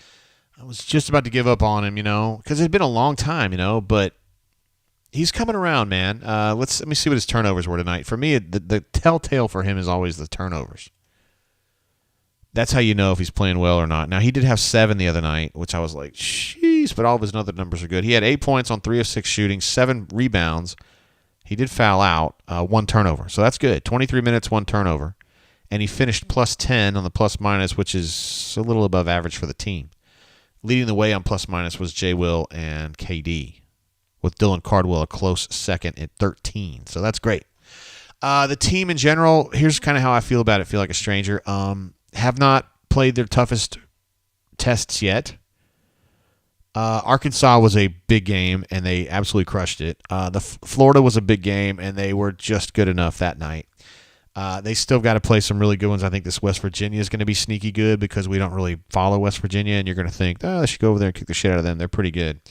I was just about to give up on him, because it had been a long time, but he's coming around, man. Let me see what his turnovers were tonight. For me, the telltale for him is always the turnovers. That's how you know if he's playing well or not. Now, he did have 7 the other night, which I was like, jeez, but all of his other numbers are good. He had 8 points on 3 of 6 shooting, 7 rebounds. He did foul out, 1 turnover. So that's good. 23 minutes, 1 turnover. And he finished plus 10 on the plus minus, which is a little above average for the team. Leading the way on plus minus was J. Will and KD, with Dylan Cardwell a close second at 13. So that's great. The team in general, here's kind of how I feel about it. Feel like a stranger. Have not played their toughest tests yet. Arkansas was a big game, and they absolutely crushed it. Florida was a big game, and they were just good enough that night. They still got to play some really good ones. I think this West Virginia is going to be sneaky good because we don't really follow West Virginia, and you're going to think, they should go over there and kick the shit out of them. They're pretty good.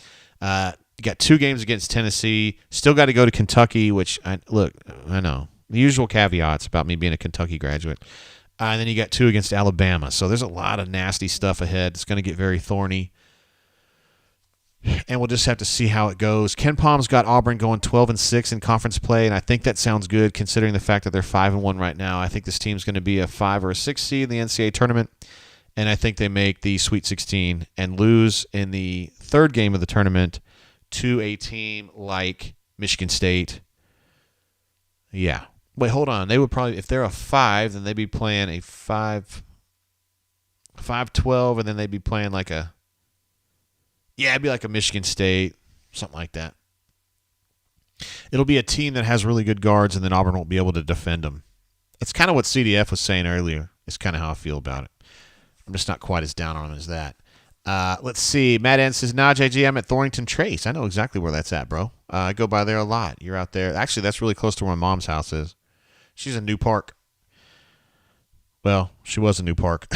You got 2 games against Tennessee. Still got to go to Kentucky, which, I know. The usual caveats about me being a Kentucky graduate. And then you got 2 against Alabama. So there's a lot of nasty stuff ahead. It's going to get very thorny. and we'll just have to see how it goes. Ken Palm's got Auburn going 12-6 in conference play, and I think that sounds good considering the fact that they're 5-1 right now. I think this team's going to be a 5 or a 6 seed in the NCAA tournament, and I think they make the Sweet 16 and lose in the third game of the tournament to a team like Michigan State. Yeah. Wait, hold on. They would probably, if they're a 5, then they'd be playing a 5-12, and then they'd be playing like a, yeah, it'd be like a Michigan State, something like that. It'll be a team that has really good guards, and then Auburn won't be able to defend them. That's kind of what CDF was saying earlier. It's kind of how I feel about it. I'm just not quite as down on them as that. Let's see. Matt N says, nah, JG, I'm at Thornton Trace. I know exactly where that's at, bro. I go by there a lot. You're out there. Actually, that's really close to where my mom's house is. She's in New Park. Well, she was in New Park.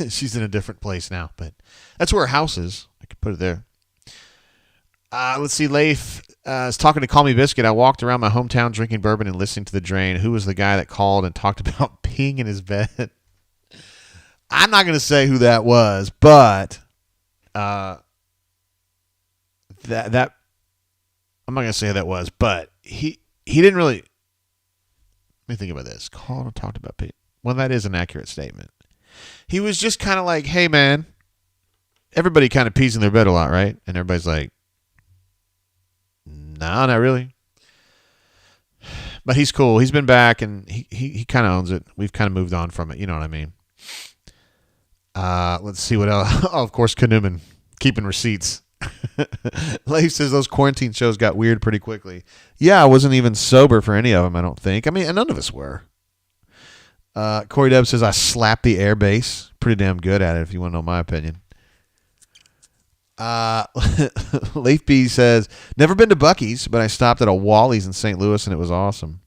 She's in a different place now, but that's where her house is. I could put it there. Let's see. Leif is talking to Call Me Biscuit. I walked around my hometown drinking bourbon and listening to The Drain. Who was the guy that called and talked about peeing in his bed? I'm not going to say who that was, but that I'm not going to say who that was, but he didn't really. Let me think about this. Called and talked about peeing. Well, that is an accurate statement. He was just kind of like, hey, man, everybody kind of pees in their bed a lot, right? And everybody's like, no, not really. But he's cool. He's been back, and he kind of owns it. We've kind of moved on from it. You know what I mean? Let's see what else. Oh, of course, Kanuman, keeping receipts. Leif says those quarantine shows got weird pretty quickly. Yeah, I wasn't even sober for any of them, I don't think. I mean, none of us were. Corey Deb says I slapped the air base. Pretty damn good at it, if you want to know my opinion. Leif B says, never been to Bucky's, but I stopped at a Wally's in St. Louis, and it was awesome.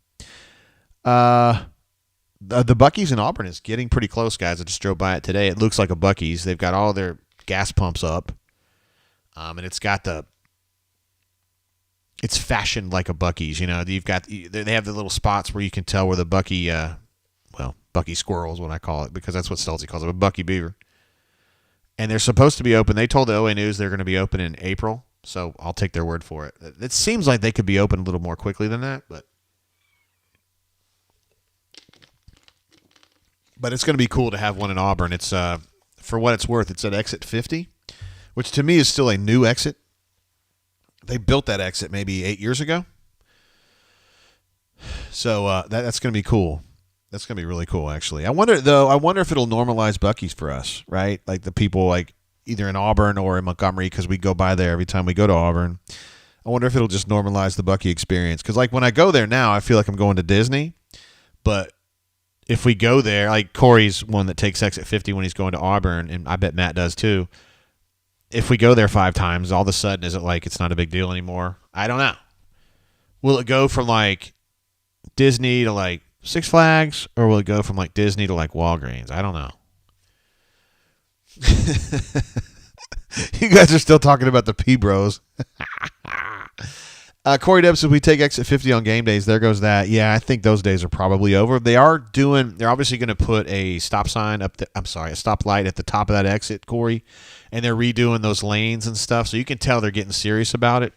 The Bucky's in Auburn is getting pretty close, guys. I just drove by it today. It looks like a Bucky's. They've got all their gas pumps up, and it's fashioned like a Bucky's. You know, they have the little spots where you can tell where the Bucky, Bucky squirrel is what I call it, because that's what Stelzy calls it, a Bucky beaver. And they're supposed to be open. They told the OA News they're going to be open in April, so I'll take their word for it. It seems like they could be open a little more quickly than that, but it's going to be cool to have one in Auburn. It's for what it's worth, it's at exit 50, which to me is still a new exit. They built that exit maybe 8 years ago. So that's going to be cool. That's going to be really cool, actually. I wonder if it'll normalize Bucky's for us, right? Like the people like either in Auburn or in Montgomery, because we go by there every time we go to Auburn. I wonder if it'll just normalize the Bucky experience. Because like when I go there now, I feel like I'm going to Disney. But if we go there, like Corey's one that takes exit 50 when he's going to Auburn, and I bet Matt does too. If we go there 5 times, all of a sudden, is it like it's not a big deal anymore? I don't know. Will it go from like Disney to like Six Flags, or will it go from like Disney to like Walgreens? I don't know. You guys are still talking about the P Bros. Corey Deb says we take exit 50 on game days. There goes that. Yeah, I think those days are probably over. They're obviously going to put a stop sign a stoplight at the top of that exit, Corey, and they're redoing those lanes and stuff. So you can tell they're getting serious about it.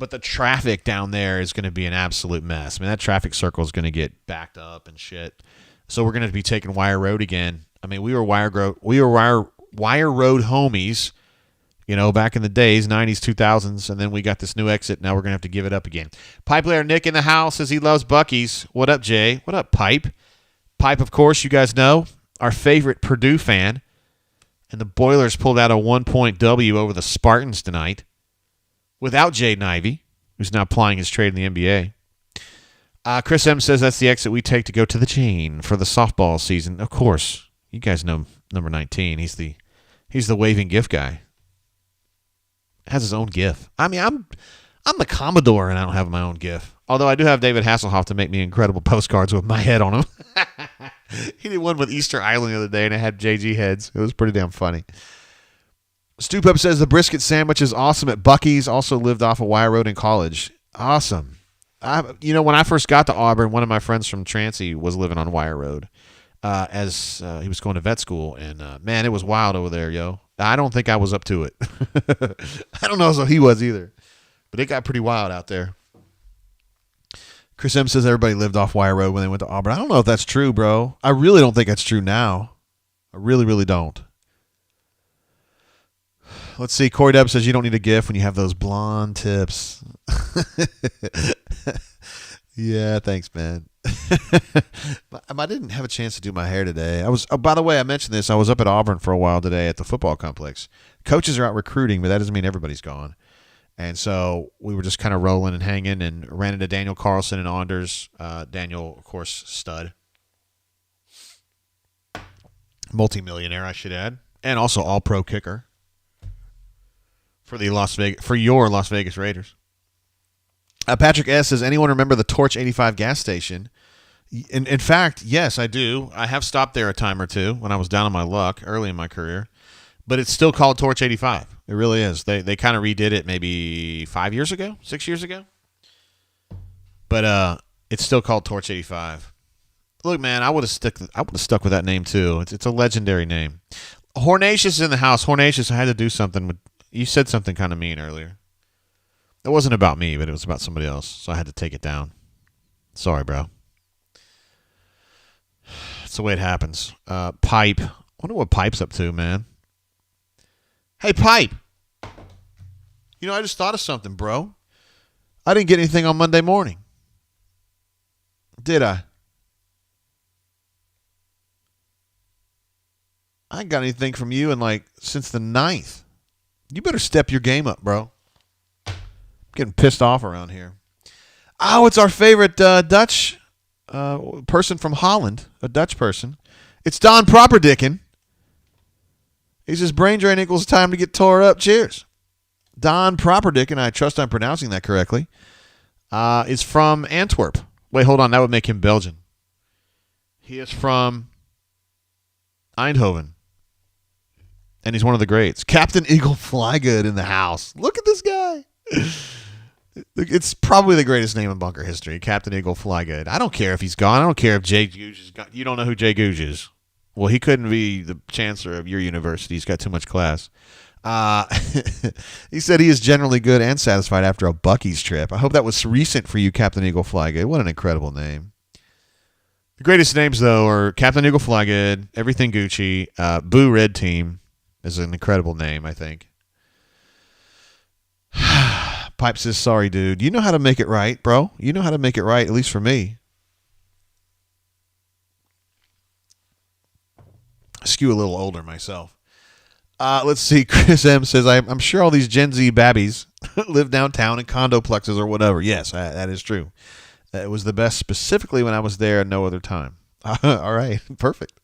But the traffic down there is going to be an absolute mess. I mean, that traffic circle is going to get backed up and shit. So we're going to be taking Wire Road again. I mean, we were Wire Road homies, you know, back in the days, 90s, 2000s, and then we got this new exit. Now we're going to have to give it up again. Pipe player Nick in the house says he loves Bucky's. What up, Jay? What up, Pipe? Pipe, of course, you guys know, our favorite Purdue fan. And the Boilers pulled out a 1-point W over the Spartans tonight, without Jaden Ivey, who's now plying his trade in the NBA. Chris M. says that's the exit we take to go to the chain for the softball season. Of course, you guys know number 19. He's the waving GIF guy. Has his own GIF. I mean, I'm the Commodore, and I don't have my own GIF. Although I do have David Hasselhoff to make me incredible postcards with my head on them. He did one with Easter Island the other day, and it had JG heads. It was pretty damn funny. Stoop Up says the brisket sandwich is awesome at Bucky's. Also lived off of Wire Road in college. Awesome. When I first got to Auburn, one of my friends from Trancey was living on Wire Road. as he was going to vet school. And, man, it was wild over there, yo. I don't think I was up to it. I don't know if he was either. But it got pretty wild out there. Chris M says everybody lived off Wire Road when they went to Auburn. I don't know if that's true, bro. I really don't think that's true now. I really, really don't. Let's see. Corey Deb says you don't need a GIF when you have those blonde tips. Yeah, thanks, man. I didn't have a chance to do my hair today. By the way, I mentioned this. I was up at Auburn for a while today at the football complex. Coaches are out recruiting, but that doesn't mean everybody's gone. And so we were just kind of rolling and hanging and ran into Daniel Carlson and Anders. Daniel, of course, stud. Multi-millionaire, I should add. And also all-pro kicker for your Las Vegas Raiders. Patrick S. says, anyone remember the Torch 85 gas station? In fact, yes, I do. I have stopped there a time or two when I was down on my luck early in my career. But it's still called Torch 85. It really is. They kind of redid it maybe 6 years ago. But it's still called Torch 85. Look, man, I would have stuck with that name too. It's a legendary name. Hornatius is in the house. Hornatius, I had to do something. You said something kind of mean earlier. It wasn't about me, but it was about somebody else, so I had to take it down. Sorry, bro. That's the way it happens. Pipe. I wonder what Pipe's up to, man. Hey, Pipe. You know, I just thought of something, bro. I didn't get anything on Monday morning. Did I? I ain't got anything from you since the 9th. You better step your game up, bro. I'm getting pissed off around here. Oh, it's our favorite Dutch person from Holland, a Dutch person. It's Don Properdicken. He says, brain drain equals time to get tore up. Cheers. Don Properdicken, I trust I'm pronouncing that correctly, is from Antwerp. Wait, hold on. That would make him Belgian. He is from Eindhoven. And he's one of the greats. Captain Eagle Flygood in the house. Look at this guy. It's probably the greatest name in bunker history, Captain Eagle Flygood. I don't care if he's gone. I don't care if Jay Googe is gone. You don't know who Jay Googe is. Well, he couldn't be the chancellor of your university. He's got too much class. He said he is generally good and satisfied after a Bucky's trip. I hope that was recent for you, Captain Eagle Flygood. What an incredible name. The greatest names, though, are Captain Eagle Flygood, Everything Gucci, Boo Red Team is an incredible name, I think. Pipe says, sorry, dude. You know how to make it right, bro. You know how to make it right, at least for me. I skew a little older myself. Let's see. Chris M says, I'm sure all these Gen Z babbies live downtown in condoplexes or whatever. Yes, that is true. It was the best specifically when I was there and no other time. All right. Perfect.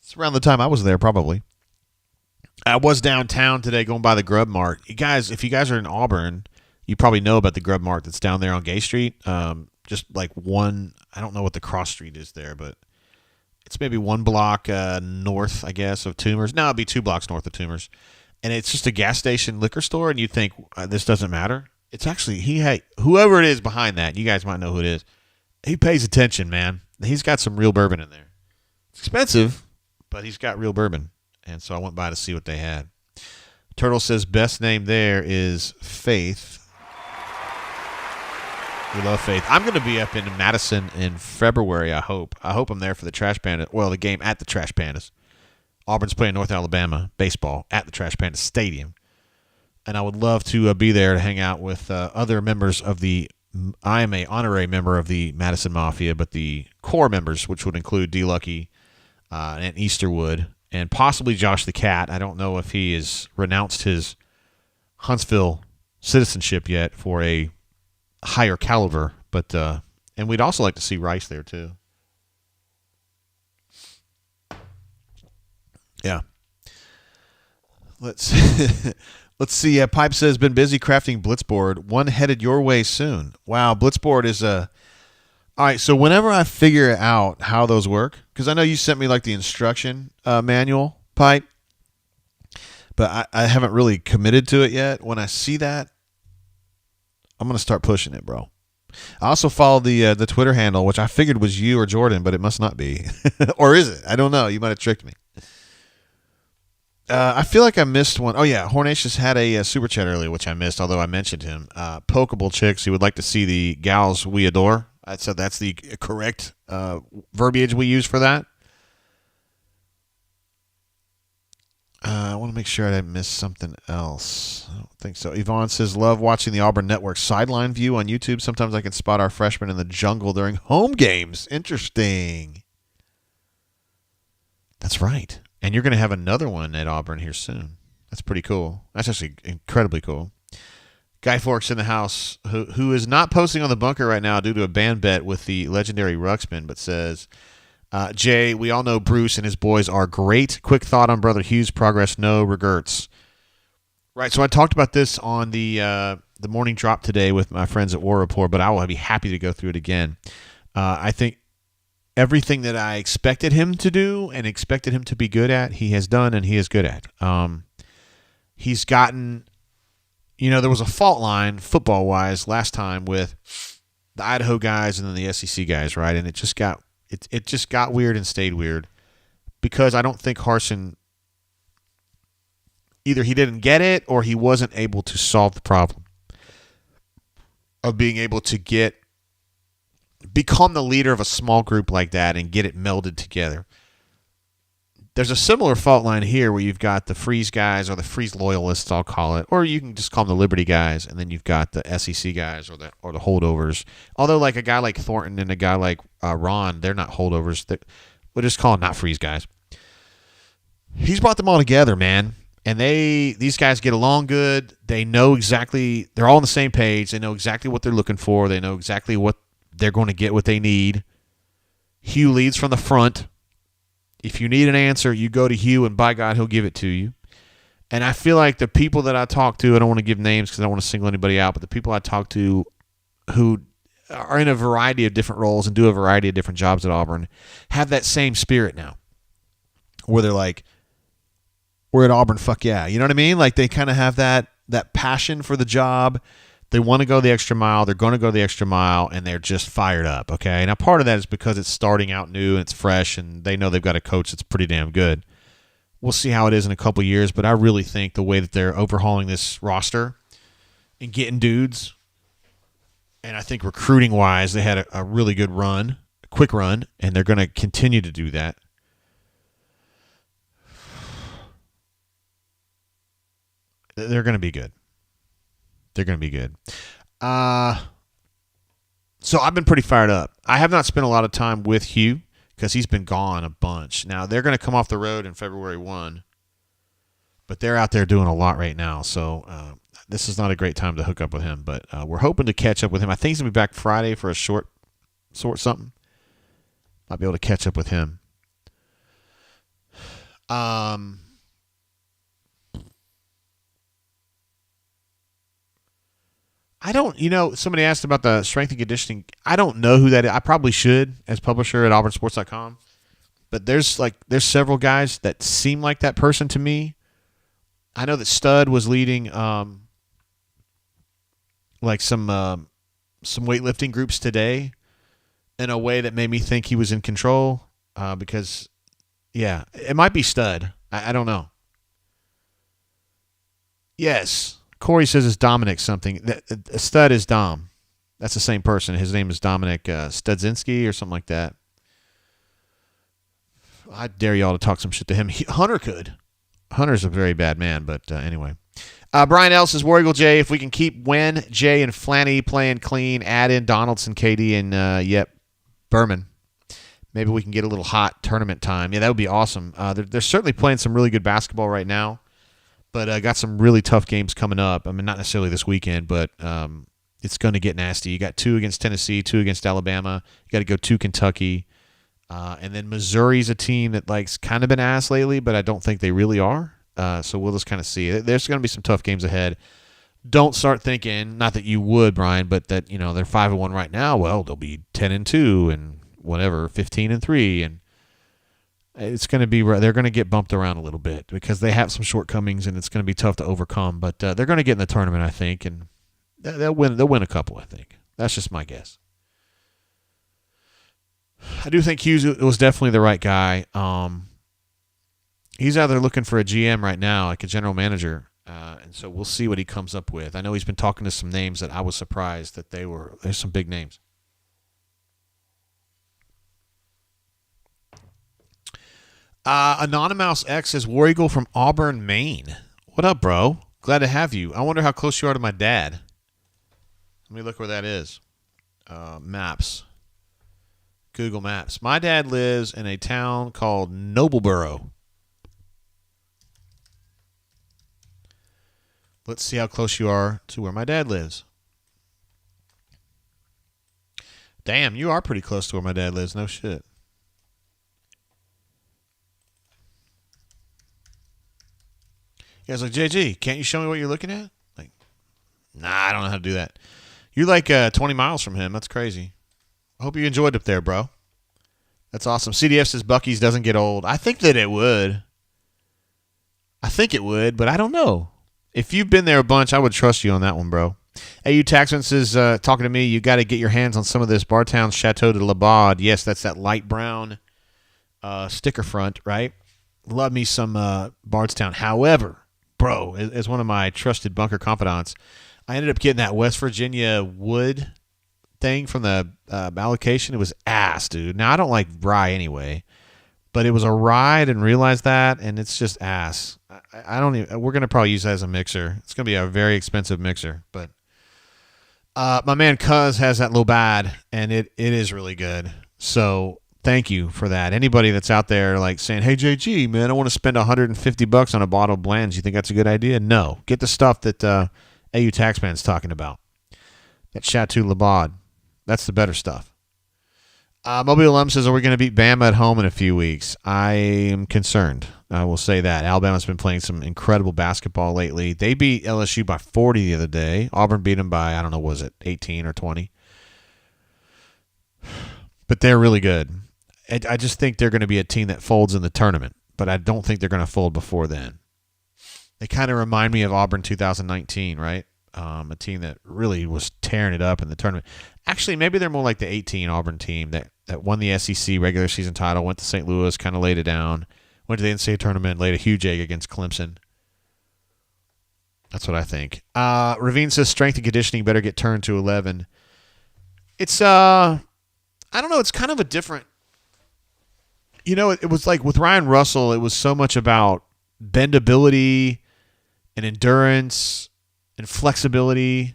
It's around the time I was there, probably. I was downtown today going by the Grub Mart. You guys, if you guys are in Auburn, you probably know about the Grub Mart that's down there on Gay Street. Just like one, I don't know what the cross street is there, but it's maybe one block north, I guess, of Toomers. No, it'd be 2 blocks north of Toomers. And it's just a gas station liquor store, and you think this doesn't matter. It's actually, whoever it is behind that, you guys might know who it is. He pays attention, man. He's got some real bourbon in there. It's expensive, but he's got real bourbon. And so I went by to see what they had. Turtle says best name there is Faith. We love Faith. I'm going to be up in Madison in February, I hope. I hope I'm there for the Trash Pandas. Well, the game at the Trash Pandas. Auburn's playing North Alabama baseball at the Trash Pandas Stadium. And I would love to be there to hang out with other members of the – I am an honorary member of the Madison Mafia, but the core members, which would include D. Lucky and Easterwood, and possibly Josh the Cat. I don't know if he has renounced his Huntsville citizenship yet for a higher caliber, but and we'd also like to see Rice there too. Yeah. Let's see. Pipe says been busy crafting Blitzboard. One headed your way soon. Wow, Blitzboard is a. All right, so whenever I figure out how those work, because I know you sent me like the instruction manual, Pipe, but I haven't really committed to it yet. When I see that, I'm going to start pushing it, bro. I also follow the Twitter handle, which I figured was you or Jordan, but it must not be. Or is it? I don't know. You might have tricked me. I feel like I missed one. Oh, yeah. Hornatius had a super chat earlier, which I missed, although I mentioned him. Pokeable chicks. He would like to see the gals we adore. I said that's the correct verbiage we use for that. I want to make sure I didn't miss something else. I don't think so. Yvonne says, love watching the Auburn Network sideline view on YouTube. Sometimes I can spot our freshmen in the jungle during home games. Interesting. That's right. And you're going to have another one at Auburn here soon. That's pretty cool. That's actually incredibly cool. Guy Forks in the house, who is not posting on the bunker right now due to a ban bet with the legendary Ruxpin, but says, Jay, we all know Bruce and his boys are great. Quick thought on Brother Hugh's progress, no regrets. Right, so I talked about this on the morning drop today with my friends at War Report, but I will be happy to go through it again. I think everything that I expected him to do and expected him to be good at, he has done and he is good at. He's gotten, there was a fault line football-wise last time with the Idaho guys and then the SEC guys, right? And it just got weird and stayed weird because I don't think Harsin, either he didn't get it or he wasn't able to solve the problem of being able to become the leader of a small group like that and get it melded together. There's a similar fault line here where you've got the Freeze guys or the Freeze loyalists, I'll call it, or you can just call them the Liberty guys, and then you've got the SEC guys or the holdovers. Although like a guy like Thornton and a guy like Ron, they're not holdovers. We'll just call them not Freeze guys. He's brought them all together, man. And these guys get along good. They know exactly, they're all on the same page. They know exactly what they're looking for. They know exactly what they're going to get, what they need. Hugh leads from the front. If you need an answer, you go to Hugh, and by God, he'll give it to you. And I feel like the people that I talk to, I don't want to give names because I don't want to single anybody out, but the people I talk to who are in a variety of different roles and do a variety of different jobs at Auburn have that same spirit now where they're like, we're at Auburn, fuck yeah. You know what I mean? Like they kind of have that passion for the job. They want to go the extra mile. They're going to go the extra mile, and they're just fired up, okay? Now, part of that is because it's starting out new and it's fresh, and they know they've got a coach that's pretty damn good. We'll see how it is in a couple years, but I really think the way that they're overhauling this roster and getting dudes, and I think recruiting-wise, they had a really good run, a quick run, and they're going to continue to do that. They're going to be good. They're going to be good. So I've been pretty fired up. I have not spent a lot of time with Hugh because he's been gone a bunch. Now, they're going to come off the road in February 1, but they're out there doing a lot right now. So this is not a great time to hook up with him, but we're hoping to catch up with him. I think he's going to be back Friday for a short something. Might be able to catch up with him. I don't, somebody asked about the strength and conditioning. I don't know who that is. I probably should as publisher at auburnsports.com. But there's several guys that seem like that person to me. I know that Stud was leading some weightlifting groups today in a way that made me think he was in control because, yeah, it might be Stud. I don't know. Yes. Corey says it's Dominic something. Stud is Dom. That's the same person. His name is Dominic Studzinski or something like that. I dare y'all to talk some shit to him. Hunter could. Hunter's a very bad man, but anyway. Brian L. says, War Eagle J, if we can keep Wen, Jay, and Flanny playing clean, add in Donaldson, KD, and Berman. Maybe we can get a little hot tournament time. Yeah, that would be awesome. They're certainly playing some really good basketball right now. But got some really tough games coming up. I mean, not necessarily this weekend, but it's going to get nasty. You got 2 against Tennessee, 2 against Alabama. You got to go to Kentucky. And then Missouri's a team that kind of been ass lately, but I don't think they really are. So we'll just kind of see. There's going to be some tough games ahead. Don't start thinking, not that you would, Brian, but that, they're 5-1 right now. Well, they'll be 10-2 and whatever, 15-3, and it's going to be, they're going to get bumped around a little bit because they have some shortcomings and it's going to be tough to overcome. But they're going to get in the tournament, I think, and they'll win a couple, I think. That's just my guess. I do think Hughes was definitely the right guy. He's out there looking for a GM right now, like a general manager, and so we'll see what he comes up with. I know he's been talking to some names that I was surprised that there's some big names. Anonymous X says, War Eagle from Auburn, Maine. What up, bro? Glad to have you. I wonder how close you are to my dad. Let me look where that is. Maps. Google Maps. My dad lives in a town called Nobleboro. Let's see how close you are to where my dad lives. Damn, you are pretty close to where my dad lives. No shit. You guys like, JG, can't you show me what you're looking at? Like, nah, I don't know how to do that. You're like 20 miles from him. That's crazy. I hope you enjoyed up there, bro. That's awesome. CDF says Bucky's doesn't get old. I think that it would. I think it would, but I don't know. If you've been there a bunch, I would trust you on that one, bro. AU Taxman says, talking to me, you got to get your hands on some of this Bartown Chateau de Labaude. Yes, that's that light brown sticker front, right? Love me some Bardstown. However, bro, as one of my trusted bunker confidants, I ended up getting that West Virginia wood thing from the allocation. It was ass, dude. Now, I don't like rye anyway, but it was a rye. I didn't realize that, and it's just ass. I don't even. We're gonna probably use that as a mixer. It's gonna be a very expensive mixer, but my man Cuz has that Lobad, and it is really good. So thank you for that. Anybody that's out there like saying, "Hey JG, man, I want to spend $150 on a bottle of blends," you think that's a good idea? No, get the stuff that AU Taxman's talking about. That Chateau Labaude. That's the better stuff. Mobile Alum says, are we going to beat Bama at home in a few weeks? I am concerned. I will say that. Alabama's been playing some incredible basketball lately. They beat LSU by 40 the other day. Auburn beat them by, I don't know, was it 18 or 20? But they're really good. I just think they're going to be a team that folds in the tournament, but I don't think they're going to fold before then. They kind of remind me of Auburn 2019, right? A team that really was tearing it up in the tournament. Actually, maybe they're more like the 18 Auburn team that won the SEC regular season title, went to St. Louis, kind of laid it down, went to the NCAA tournament, laid a huge egg against Clemson. That's what I think. Ravine says strength and conditioning better get turned to 11. It's, I don't know, it's kind of a different, it was like with Ryan Russell, it was so much about bendability and endurance and flexibility.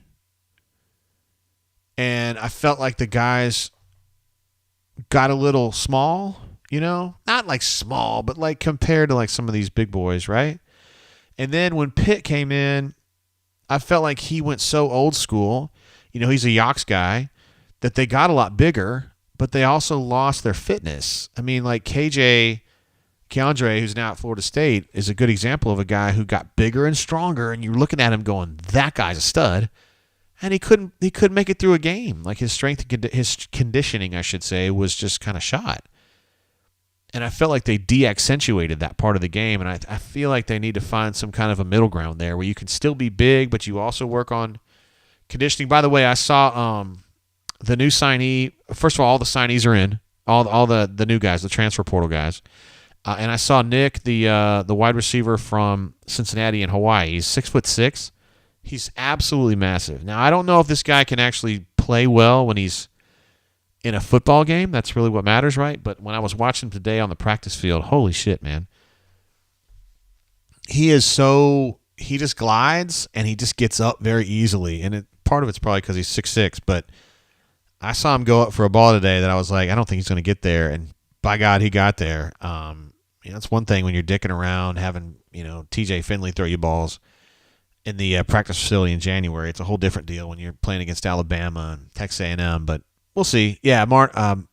And I felt like the guys got a little small, not like small, but like compared to like some of these big boys, right? And then when Pitt came in, I felt like he went so old school. He's a Yox guy, that they got a lot bigger, but they also lost their fitness. I mean, like Keandre, who's now at Florida State, is a good example of a guy who got bigger and stronger, and you're looking at him going, that guy's a stud. And he couldn't make it through a game. Like his his conditioning, I should say, was just kind of shot. And I felt like they de-accentuated that part of the game, and I feel like they need to find some kind of a middle ground there where you can still be big, but you also work on conditioning. By the way, I saw the new signee. First of all the signees are in, all the new guys, the transfer portal guys. And I saw Nick, the wide receiver from Cincinnati in Hawaii. He's 6'6". He's absolutely massive. Now, I don't know if this guy can actually play well when he's in a football game. That's really what matters, right? But when I was watching him today on the practice field, holy shit, man. He just glides, and he just gets up very easily. And part of it's probably because he's 6'6", but I saw him go up for a ball today that I was like, I don't think he's going to get there. And by God, he got there. It's one thing when you're dicking around having, TJ Finley throw you balls in the practice facility in January. It's a whole different deal when you're playing against Alabama and Texas A&M, but we'll see. Yeah, Marner?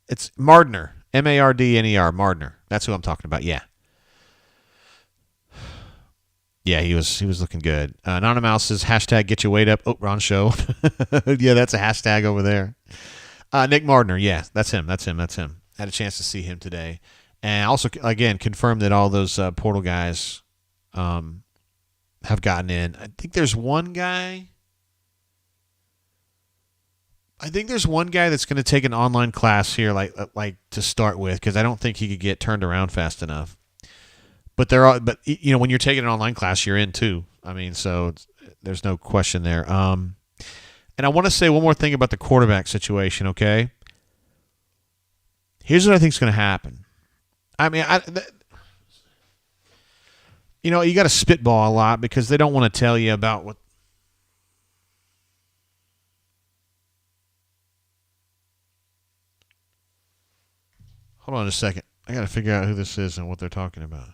It's Mardner. Mardner. Mardner. That's who I'm talking about. Yeah. Yeah, he was looking good. Anonymous says, hashtag get your weight up. Oh, wrong show. Yeah, that's a hashtag over there. Nick Mardner. Yeah, that's him. Had a chance to see him today. And also, again, confirmed that all those portal guys have gotten in. I think there's one guy I think there's one guy that's going to take an online class here, like to start with, because I don't think he could get turned around fast enough. But when you're taking an online class, you're in too. I mean, so there's no question there. And I want to say one more thing about the quarterback situation. Okay, here's what I think is going to happen. I mean, you got to spitball a lot because they don't want to tell you about what. Hold on a second. I got to figure out who this is and what they're talking about.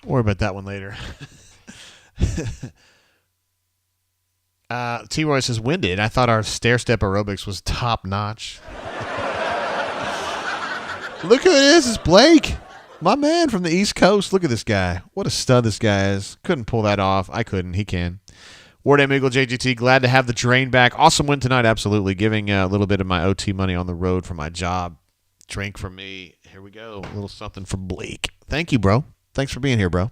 I'll worry about that one later. T-Roy says, winded. I thought our stair-step aerobics was top-notch. Look who it is. It's Blake. My man from the East Coast. Look at this guy. What a stud this guy is. Couldn't pull that off. I couldn't. He can. Ward M. Eagle JGT, glad to have the drain back. Awesome win tonight, absolutely. Giving a little bit of my OT money on the road for my job. Drink for me. Here we go. A little something for Blake. Thank you, bro. Thanks for being here, bro.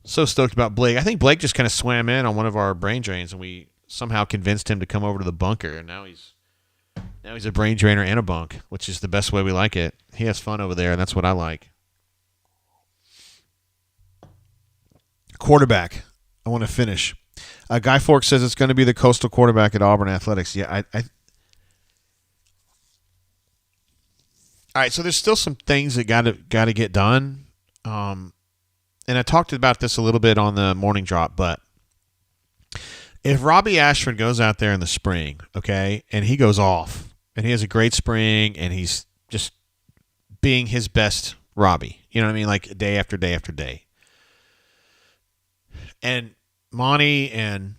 So stoked about Blake. I think Blake just kind of swam in on one of our brain drains, and we somehow convinced him to come over to the bunker, and now he's a brain drainer and a bunk, which is the best way we like it. He has fun over there, and that's what I like. Quarterback. I want to finish. Guy Fork says it's going to be the coastal quarterback at Auburn Athletics. Yeah, all right, so there's still some things that got to get done. And I talked about this a little bit on the morning drop, but if Robbie Ashford goes out there in the spring, okay, and he goes off, and he has a great spring, and he's just being his best Robbie, you know what I mean, like day after day after day. And Monty and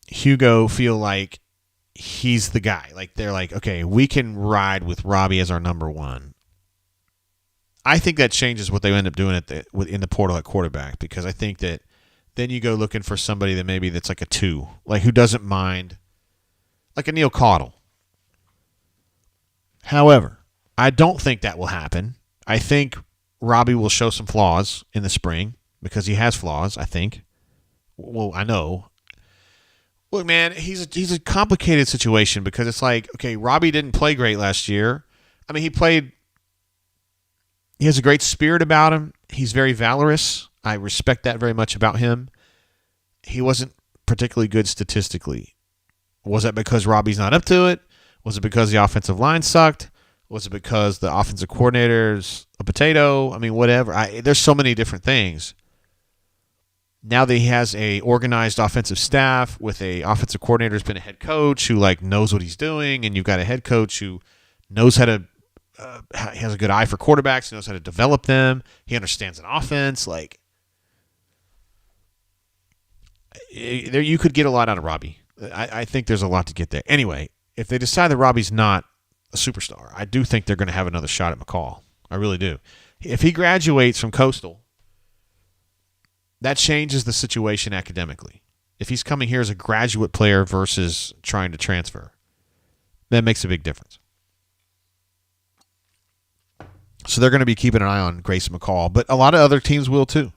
Hugo feel like he's the guy. Like they're like, okay, we can ride with Robbie as our number one. I think that changes what they end up doing in the portal at quarterback, because I think that then you go looking for somebody that maybe that's like a 2, like who doesn't mind, like a Neil Caudle. However, I don't think that will happen. I think Robbie will show some flaws in the spring because he has flaws, I think. Well, I know. Look, man, he's a complicated situation because it's like, okay, Robbie didn't play great last year. I mean, he has a great spirit about him. He's very valorous. I respect that very much about him. He wasn't particularly good statistically. Was that because Robbie's not up to it? Was it because the offensive line sucked? Was it because the offensive coordinator's a potato? I mean, whatever. There's so many different things. Now that he has a organized offensive staff with a offensive coordinator who's been a head coach who like knows what he's doing, and you've got a head coach who knows how to he has a good eye for quarterbacks, knows how to develop them. He understands an offense. Like, you could get a lot out of Robbie. I think there's a lot to get there. Anyway, if they decide that Robbie's not a superstar, I do think they're going to have another shot at McCall. I really do. If he graduates from Coastal, that changes the situation academically. If he's coming here as a graduate player versus trying to transfer, that makes a big difference. So they're going to be keeping an eye on Grayson McCall, but a lot of other teams will too.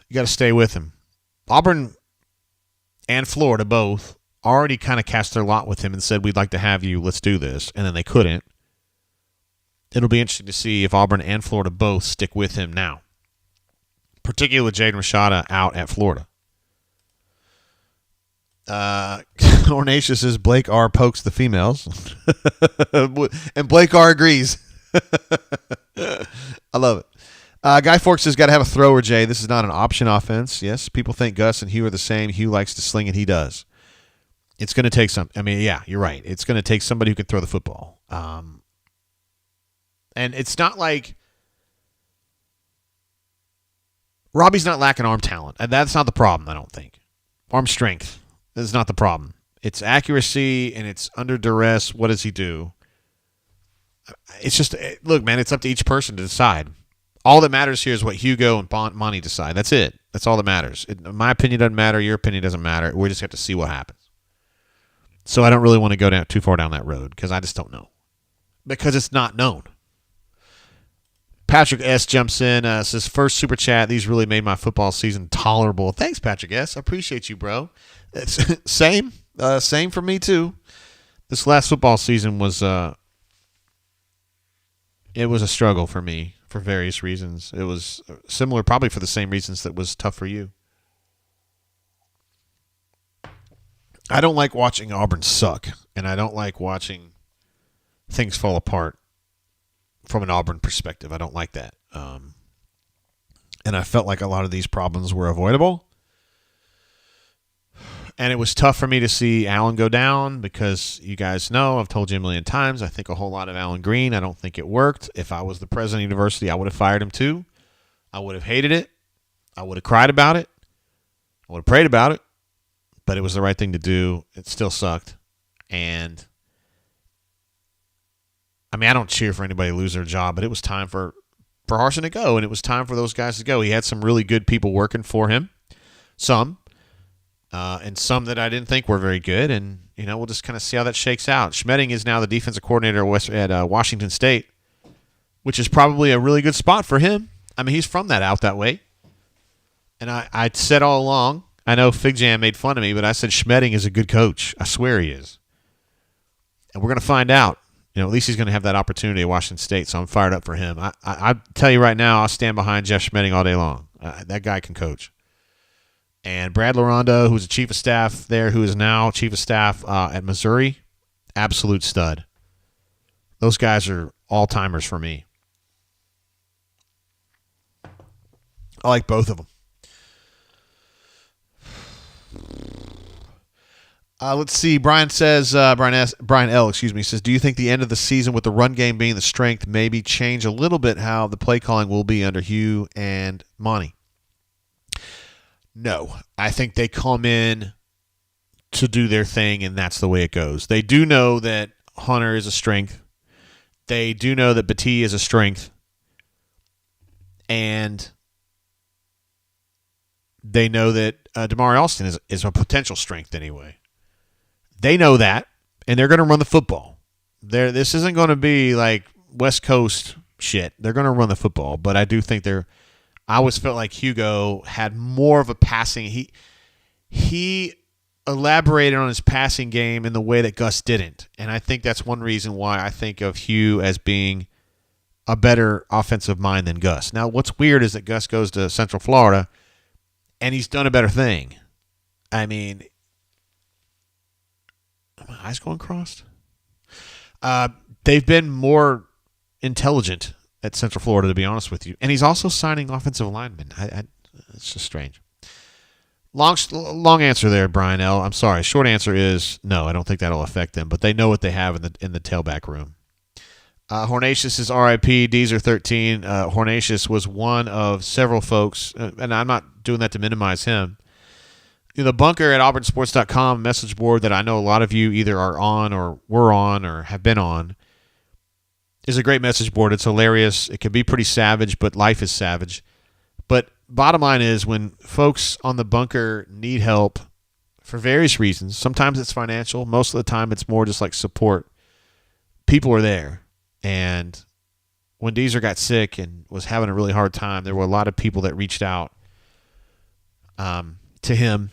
You got to stay with him. Auburn and Florida both already kind of cast their lot with him and said, we'd like to have you, let's do this, and then they couldn't. It'll be interesting to see if Auburn and Florida both stick with him now, particularly with Jaden Rashada out at Florida. Ornacious says Blake R. pokes the females. And Blake R. agrees. I love it. Guy Fork says, got to have a thrower, Jay. This is not an option offense. Yes, people think Gus and Hugh are the same. Hugh likes to sling it. He does. It's going to take some. I mean, yeah, you're right. It's going to take somebody who can throw the football. And it's not like Robbie's not lacking arm talent. And that's not the problem, I don't think. Arm strength is not the problem. It's accuracy, and it's under duress. What does he do? It's just, look, man, it's up to each person to decide. All that matters here is what Hugo and Monty decide. That's it. That's all that matters. My opinion doesn't matter. Your opinion doesn't matter. We just have to see what happens. So I don't really want to go too far down that road because I just don't know. Because it's not known. Patrick S. jumps in, says, first super chat, these really made my football season tolerable. Thanks, Patrick S. I appreciate you, bro. It's, same for me, too. This last football season was it was a struggle for me for various reasons. It was similar, probably for the same reasons that was tough for you. I don't like watching Auburn suck, and I don't like watching things fall apart. From an Auburn perspective, I don't like that. And I felt like a lot of these problems were avoidable. And it was tough for me to see Allen go down because you guys know, I've told you a million times, I think a whole lot of Allen Green. I don't think it worked. If I was the president of the university, I would have fired him too. I would have hated it. I would have cried about it. I would have prayed about it. But it was the right thing to do. It still sucked. And I mean, I don't cheer for anybody to lose their job, but it was time for Harsin to go, and it was time for those guys to go. He had some really good people working for him, and some that I didn't think were very good, and we'll just kind of see how that shakes out. Schmedding is now the defensive coordinator at Washington State, which is probably a really good spot for him. I mean, he's from out that way, and I said all along, I know Fig Jam made fun of me, but I said Schmedding is a good coach. I swear he is, and we're going to find out. At least he's going to have that opportunity at Washington State, so I'm fired up for him. I tell you right now, I'll stand behind Jeff Schmedding all day long. That guy can coach. And Brad Larondo, who's a chief of staff there, who is now chief of staff at Missouri, absolute stud. Those guys are all-timers for me. I like both of them. Let's see. Brian says, Brian L. Says, do you think the end of the season with the run game being the strength maybe change a little bit how the play calling will be under Hugh and Monty? No, I think they come in to do their thing, and that's the way it goes. They do know that Hunter is a strength. They do know that Baty is a strength, and they know that Damari Alston is a potential strength anyway. They know that, and they're going to run the football. This isn't going to be like West Coast shit. They're going to run the football, but I do think I always felt like Hugo had more of a passing. He elaborated on his passing game in the way that Gus didn't, and I think that's one reason why I think of Hugh as being a better offensive mind than Gus. Now, what's weird is that Gus goes to Central Florida, and he's done a better thing. I mean, are my eyes going crossed? They've been more intelligent at Central Florida, to be honest with you. And he's also signing offensive linemen. It's just strange. Long answer there, Brian L. I'm sorry. Short answer is no, I don't think that'll affect them. But they know what they have in the tailback room. Hornatius is RIP. Deezer 13. Hornatius was one of several folks, and I'm not doing that to minimize him. The bunker at auburnsports.com message board that I know a lot of you either are on or were on or have been on is a great message board. It's hilarious. It can be pretty savage, but life is savage. But bottom line is when folks on the bunker need help for various reasons, sometimes it's financial. Most of the time it's more just like support. People are there. And when Deezer got sick and was having a really hard time, there were a lot of people that reached out to him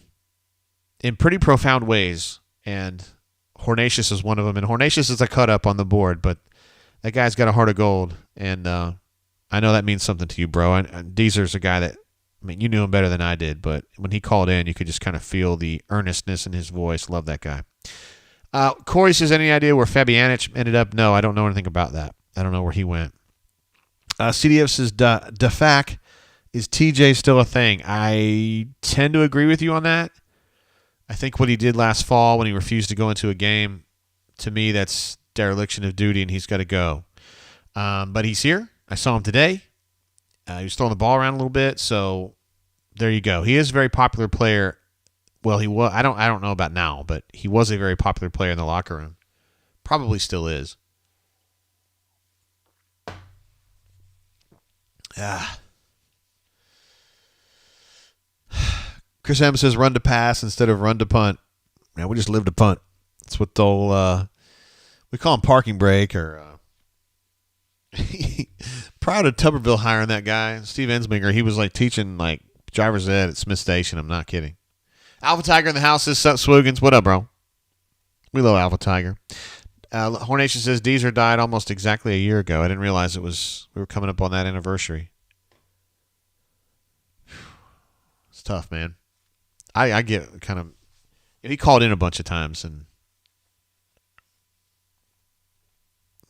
in pretty profound ways, and Hornatius is one of them. And Hornatius is a cut-up on the board, but that guy's got a heart of gold, and I know that means something to you, bro. And Deezer's a guy that, I mean, you knew him better than I did, but when he called in, you could just kind of feel the earnestness in his voice. Love that guy. Corey says, any idea where Fabianich ended up? No, I don't know anything about that. I don't know where he went. CDF says, DeFac, is TJ still a thing? I tend to agree with you on that. I think what he did last fall when he refused to go into a game, to me, that's dereliction of duty, and he's got to go. But he's here. I saw him today. He was throwing the ball around a little bit, so there you go. He is a very popular player. Well, he was. I don't know about now, but he was a very popular player in the locker room. Probably still is. Ah. Chris M says run to pass instead of run to punt. Man, we just live to punt. That's what they'll we call them parking brake or prior to Tuberville hiring that guy, Steve Ensminger, he was like teaching like driver's ed at Smith Station. I'm not kidding. Alpha Tiger in the house is Swoogans. What up, bro? We love Alpha Tiger. Hornation says Deezer died almost exactly a year ago. I didn't realize we were coming up on that anniversary. It's tough, man. I get kind of. He called in a bunch of times, and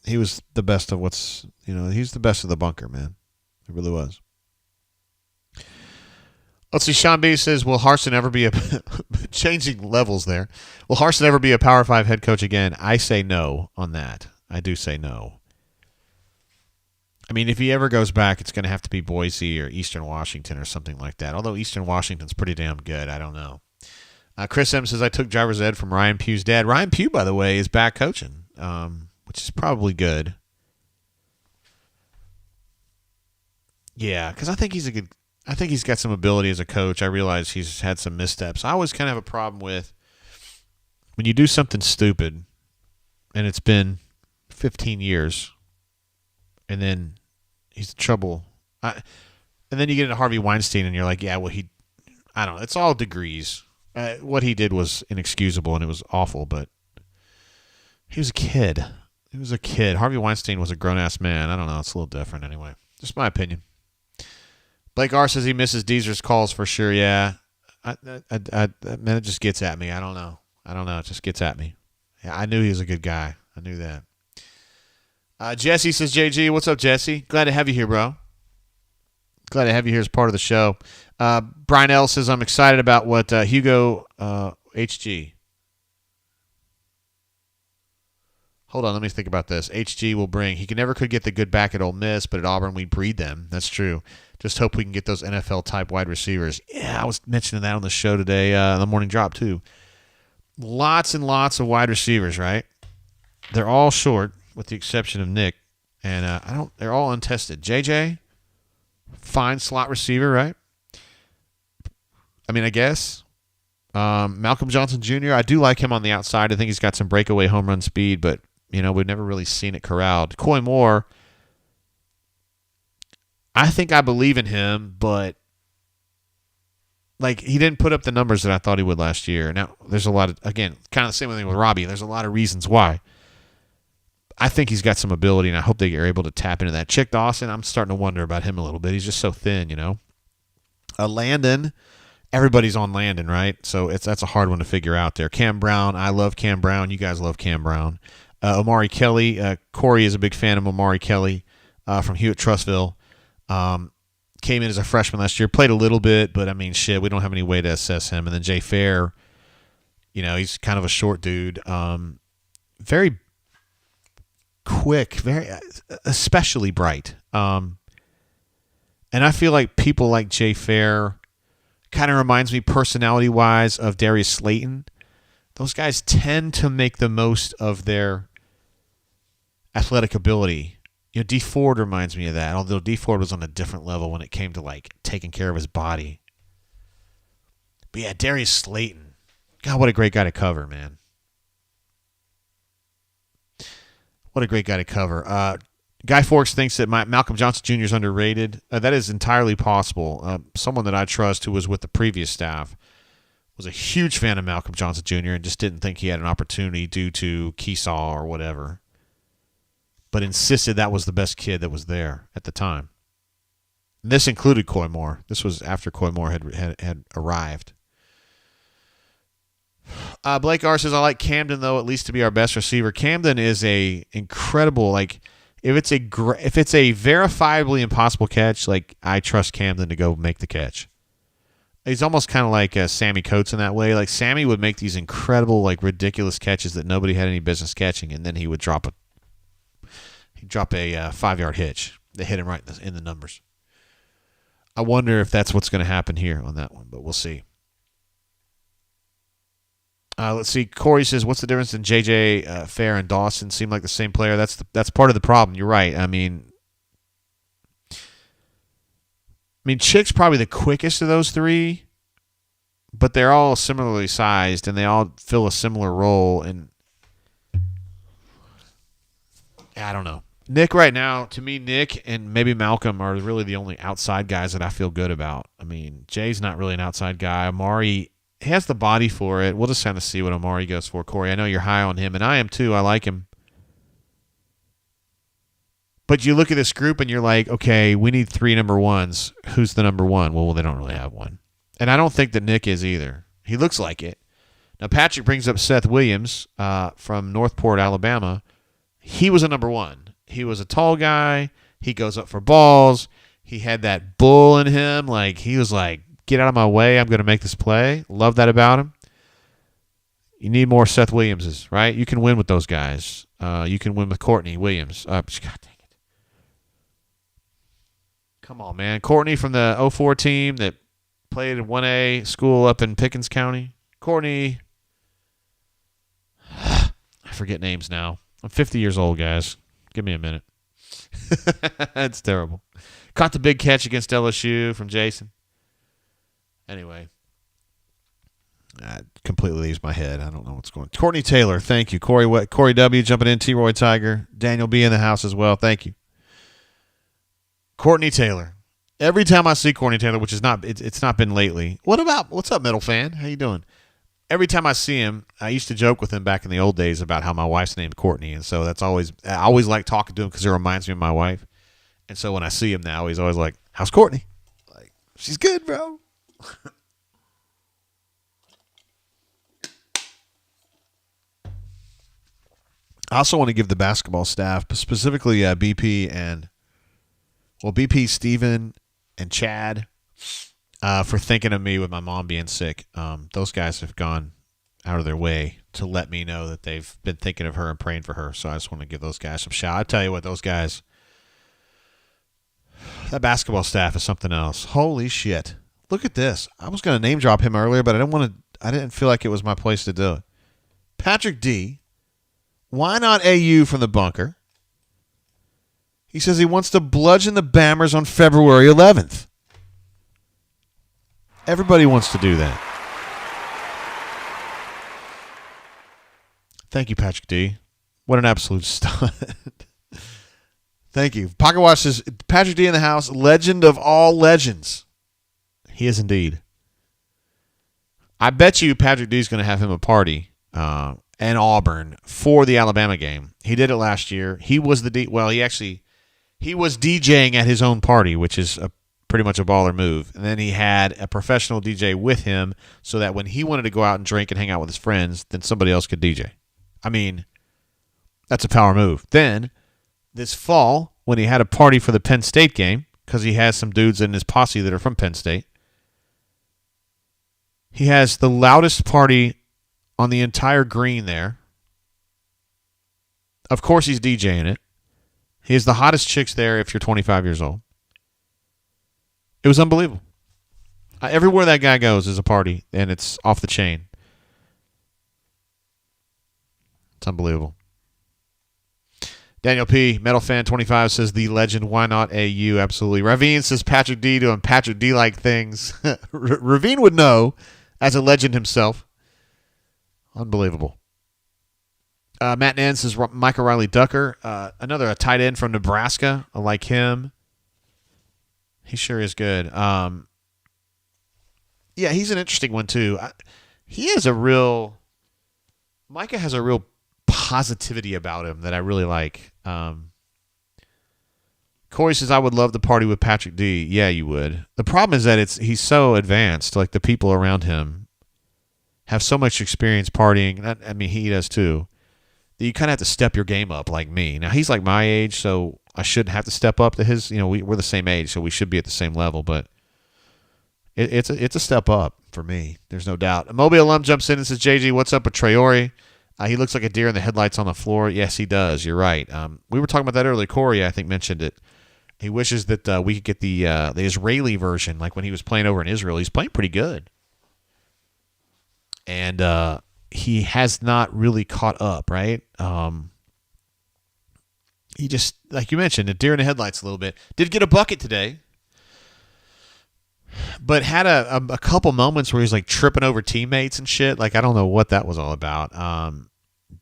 he was the best of he's the best of the bunker, man. He really was. Let's see. Sean B says, will Harsin ever be changing levels there? Will Harsin ever be a Power 5 head coach again? I say no on that. I do say no. I mean, if he ever goes back, it's going to have to be Boise or Eastern Washington or something like that. Although Eastern Washington's pretty damn good. I don't know. Chris M says, I took driver's ed from Ryan Pugh's dad. Ryan Pugh, by the way, is back coaching, which is probably good. Yeah, because I think he's got some ability as a coach. I realize he's had some missteps. I always kind of have a problem with when you do something stupid and it's been 15 years and then he's in trouble. And then you get into Harvey Weinstein and you're like, yeah, well, I don't know. It's all degrees. What he did was inexcusable and it was awful, but he was a kid. He was a kid. Harvey Weinstein was a grown-ass man. I don't know. It's a little different anyway. Just my opinion. Blake R says he misses Deezer's calls for sure. Yeah. Man, it just gets at me. I don't know. It just gets at me. Yeah, I knew he was a good guy. I knew that. Jesse says, JG, what's up, Jesse? Glad to have you here, bro. Glad to have you here as part of the show. Brian L says, I'm excited about what Hugo HG. Hold on, let me think about this. HG will bring. He could get the good back at Ole Miss, but at Auburn we breed them. That's true. Just hope we can get those NFL-type wide receivers. Yeah, I was mentioning that on the show today, the morning drop, too. Lots and lots of wide receivers, right? They're all short, with the exception of Nick. And they're all untested. JJ, fine slot receiver, right? I mean, I guess. Malcolm Johnson Jr., I do like him on the outside. I think he's got some breakaway home run speed, but, we've never really seen it corralled. Coy Moore, I think I believe in him, but he didn't put up the numbers that I thought he would last year. Now, there's a lot of, again, kind of the same thing with Robbie. There's a lot of reasons why. I think he's got some ability, and I hope they are able to tap into that. Chick Dawson, I'm starting to wonder about him a little bit. He's just so thin, Landon, everybody's on Landon, right? So that's a hard one to figure out there. Cam Brown, I love Cam Brown. You guys love Cam Brown. Omari Kelly, Corey is a big fan of Omari Kelly from Hewitt-Trussville. Came in as a freshman last year, played a little bit, but we don't have any way to assess him. And then Jay Fair, he's kind of a short dude. Very quick, very especially bright. And I feel like people like Jay Fair kind of reminds me personality-wise of Darius Slayton. Those guys tend to make the most of their athletic ability. D Ford reminds me of that, although D Ford was on a different level when it came to taking care of his body. But yeah, Darius Slayton. God, what a great guy to cover, man. What a great guy to cover. Guy Forks thinks that Malcolm Johnson Jr. is underrated. That is entirely possible. Someone that I trust who was with the previous staff was a huge fan of Malcolm Johnson Jr. and just didn't think he had an opportunity due to Keesaw or whatever, but insisted that was the best kid that was there at the time. And this included Coy Moore. This was after Coy Moore had arrived. Blake R says, I like Camden, though, at least to be our best receiver. Camden is a incredible, if it's a verifiably impossible catch, I trust Camden to go make the catch. He's almost kind of like Sammy Coates in that way. Sammy would make these incredible, ridiculous catches that nobody had any business catching, and then he would drop a 5-yard hitch that hit him right in the numbers. I wonder if that's what's going to happen here on that one, but we'll see. Let's see. Corey says, what's the difference in J.J. Fair and Dawson? Seem like the same player. That's part of the problem. You're right. mean, Chick's probably the quickest of those three, but they're all similarly sized, and they all fill a similar role. And I don't know. Nick right now, to me, Nick and maybe Malcolm are really the only outside guys that I feel good about. I mean, Jay's not really an outside guy. Amari has the body for it. We'll just kind of see what Amari goes for. Corey, I know you're high on him, and I am too. I like him. But you look at this group and you're like, okay, we need 3 number ones. Who's the number one? Well, they don't really have one. And I don't think that Nick is either. He looks like it. Now, Patrick brings up Seth Williams from Northport, Alabama. He was a number one. He was a tall guy. He goes up for balls. He had that bull in him. Like, he was like, get out of my way. I'm going to make this play. Love that about him. You need more Seth Williamses, right? You can win with those guys. You can win with Courtney Williams. God dang it. Come on, man. Courtney from the 04 team that played in 1A school up in Pickens County. Courtney. I forget names now. I'm 50 years old, guys. Give me a minute. That's terrible. Caught the big catch against LSU from Jason. Anyway. Completely leaves my head. I don't know what's going on. Courtney Taylor, thank you. Corey W. jumping in. T. Roy Tiger. Daniel B. in the house as well. Thank you. Courtney Taylor. Every time I see Courtney Taylor, which is not, it's not been lately. What's up, Metal Fan? How you doing? Every time I see him, I used to joke with him back in the old days about how my wife's named Courtney, and so I always like talking to him because it reminds me of my wife. And so when I see him now, he's always like, "How's Courtney?" Like, she's good, bro. I also want to give the basketball staff, specifically BP, Steven, and Chad, for thinking of me with my mom being sick. Those guys have gone out of their way to let me know that they've been thinking of her and praying for her. So I just want to give those guys some shout. I tell you what, those guys, that basketball staff is something else. Holy shit. Look at this. I was going to name drop him earlier, but I didn't feel like it was my place to do it. Patrick D. Why not AU from the bunker? He says he wants to bludgeon the Bammers on February 11th. Everybody wants to do that. Thank you, Patrick D. What an absolute stud. Thank you. Pocket Watch says, Patrick D in the house, legend of all legends. He is indeed. I bet you Patrick D is going to have him a party in Auburn for the Alabama game. He did it last year. He was he was DJing at his own party, which is pretty much a baller move. And then he had a professional DJ with him so that when he wanted to go out and drink and hang out with his friends, then somebody else could DJ. I mean, that's a power move. Then, this fall, when he had a party for the Penn State game, because he has some dudes in his posse that are from Penn State, he has the loudest party on the entire green there. Of course he's DJing it. He has the hottest chicks there if you're 25 years old. It was unbelievable. Everywhere that guy goes is a party, and it's off the chain. It's unbelievable. Daniel P., Metal Fan 25 says, the legend, why not AU? Absolutely. Ravine says Patrick D doing Patrick D-like things. Ravine would know as a legend himself. Unbelievable. Matt Nan says Michael Riley Ducker, a tight end from Nebraska. I like him. He sure is good. Yeah, he's an interesting one too. Micah has a real positivity about him that I really like. Corey says, I would love to party with Patrick D. Yeah, you would. The problem is that he's so advanced. Like, the people around him have so much experience partying. I mean, he does too. That you kind of have to step your game up like me. Now, he's like my age, so I shouldn't have to step up to his. We're the same age, so we should be at the same level. But it's a step up for me. There's no doubt. A Mobile alum jumps in and says, JG, what's up with Traore? He looks like a deer in the headlights on the floor. Yes, he does. You're right. We were talking about that earlier. Corey, I think, mentioned it. He wishes that we could get the Israeli version, like when he was playing over in Israel. He's playing pretty good. And he has not really caught up, right? He just, like you mentioned, a deer in the headlights a little bit. Did get a bucket today. but had a couple moments where he was like tripping over teammates and shit. Like, I don't know what that was all about.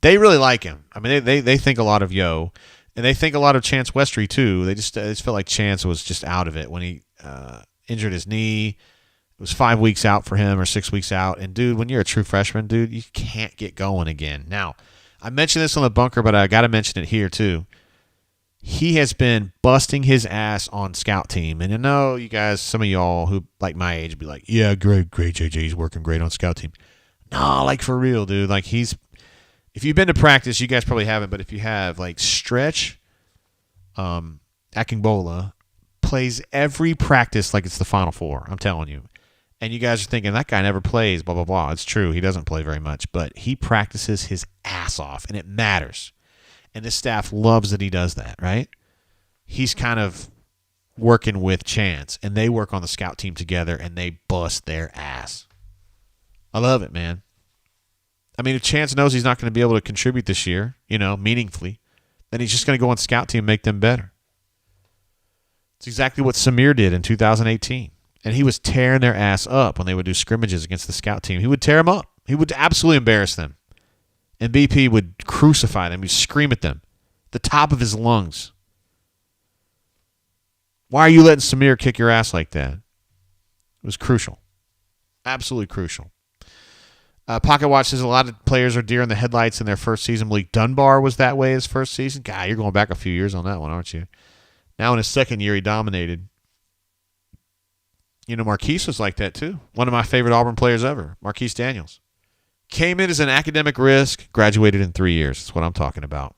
They really like him. I mean, they think a lot of Yo, and they think a lot of Chance Westry too. They just felt like Chance was just out of it when he injured his knee. It was 5 weeks out for him or 6 weeks out. And dude, when you're a true freshman, dude, you can't get going again. Now, I mentioned this on the bunker, but I got to mention it here too. He has been busting his ass on scout team. And I know you guys, some of y'all who like my age be like, yeah, great, JJ, he's working great on scout team. No, like for real, dude. Like if you've been to practice, you guys probably haven't, but if you have, like Stretch Akingbola plays every practice like it's the Final Four, I'm telling you. And you guys are thinking, that guy never plays, blah, blah, blah. It's true. He doesn't play very much, but he practices his ass off, and it matters. And this staff loves that he does that, right? He's kind of working with Chance, and they work on the scout team together, and they bust their ass. I love it, man. I mean, if Chance knows he's not going to be able to contribute this year, meaningfully, then he's just going to go on scout team and make them better. It's exactly what Samir did in 2018. And he was tearing their ass up when they would do scrimmages against the scout team. He would tear them up. He would absolutely embarrass them. And BP would crucify them. He'd scream at them. The top of his lungs. Why are you letting Samir kick your ass like that? It was crucial. Absolutely crucial. Pocket Watch says a lot of players are deer in the headlights in their first season. Malik Dunbar was that way his first season. God, you're going back a few years on that one, aren't you? Now in his second year, he dominated. Marquise was like that too. One of my favorite Auburn players ever, Marquise Daniels. Came in as an academic risk, graduated in 3 years. That's what I'm talking about.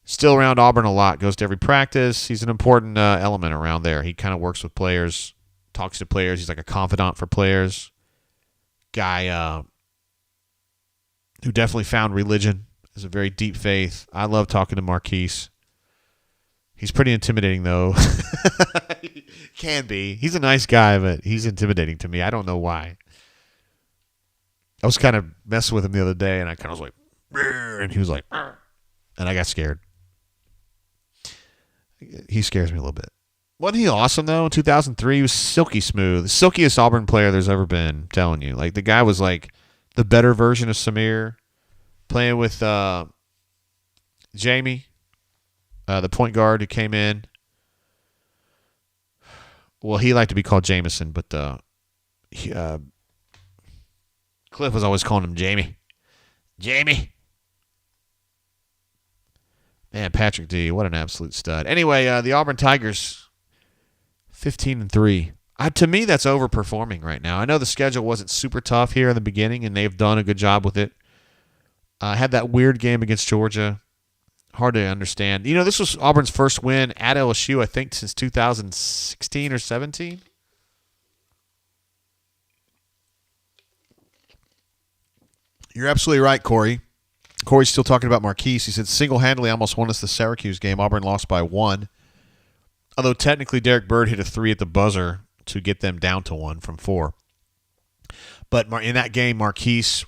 Still around Auburn a lot, goes to every practice. He's an important element around there. He kind of works with players, talks to players. He's like a confidant for players. Guy who definitely found religion, has a very deep faith. I love talking to Marquise. He's pretty intimidating, though. Can be. He's a nice guy, but he's intimidating to me. I don't know why. I was kind of messing with him the other day, and I kind of was like, "Rrr," and he was like, "Rrr," and I got scared. He scares me a little bit. Wasn't he awesome, though? In 2003, he was silky smooth. The silkiest Auburn player there's ever been, I'm telling you. Like, the guy was like the better version of Samir, playing with Jamie, the point guard who came in. Well, he liked to be called Jameson, but Cliff was always calling him Jamie. Jamie. Man, Patrick D, what an absolute stud. Anyway, the Auburn Tigers, 15-3. To me, that's overperforming right now. I know the schedule wasn't super tough here in the beginning, and they've done a good job with it. Had that weird game against Georgia. Hard to understand. This was Auburn's first win at LSU, I think, since 2016 or 17. You're absolutely right, Corey. Corey's still talking about Marquise. He said, single-handedly almost won us the Syracuse game. Auburn lost by 1. Although technically Derek Bird hit a 3 at the buzzer to get them down to 1 from 4. But in that game, Marquise,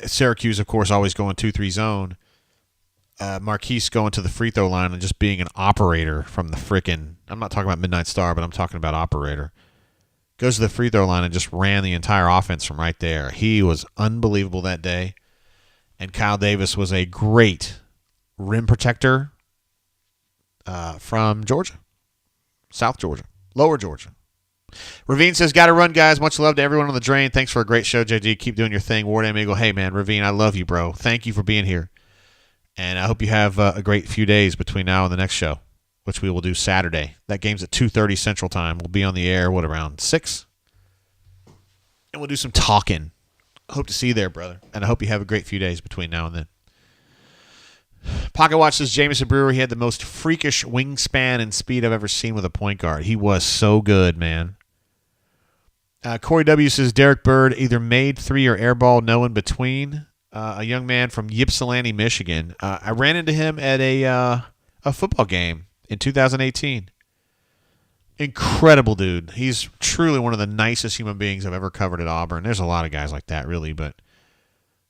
Syracuse, of course, always going 2-3 zone. Marquise going to the free throw line and just being an operator from the frickin', I'm not talking about Midnight Star, but I'm talking about operator. Goes to the free throw line and just ran the entire offense from right there. He was unbelievable that day. And Kyle Davis was a great rim protector from Georgia. South Georgia. Lower Georgia. Ravine says, got to run, guys. Much love to everyone on the drain. Thanks for a great show, JG. Keep doing your thing. Ward Eagle. Hey, man, Ravine, I love you, bro. Thank you for being here. And I hope you have a great few days between now and the next show, which we will do Saturday. That game's at 2:30 Central Time. We'll be on the air, around 6? And we'll do some talking. Hope to see you there, brother. And I hope you have a great few days between now and then. Pocket Watch says, Jamison Brewer, he had the most freakish wingspan and speed I've ever seen with a point guard. He was so good, man. Corey W. says, Derek Bird either made 3 or airball, no in between. A young man from Ypsilanti, Michigan. I ran into him at a football game in 2018. Incredible dude. He's truly one of the nicest human beings I've ever covered at Auburn. There's a lot of guys like that, really, but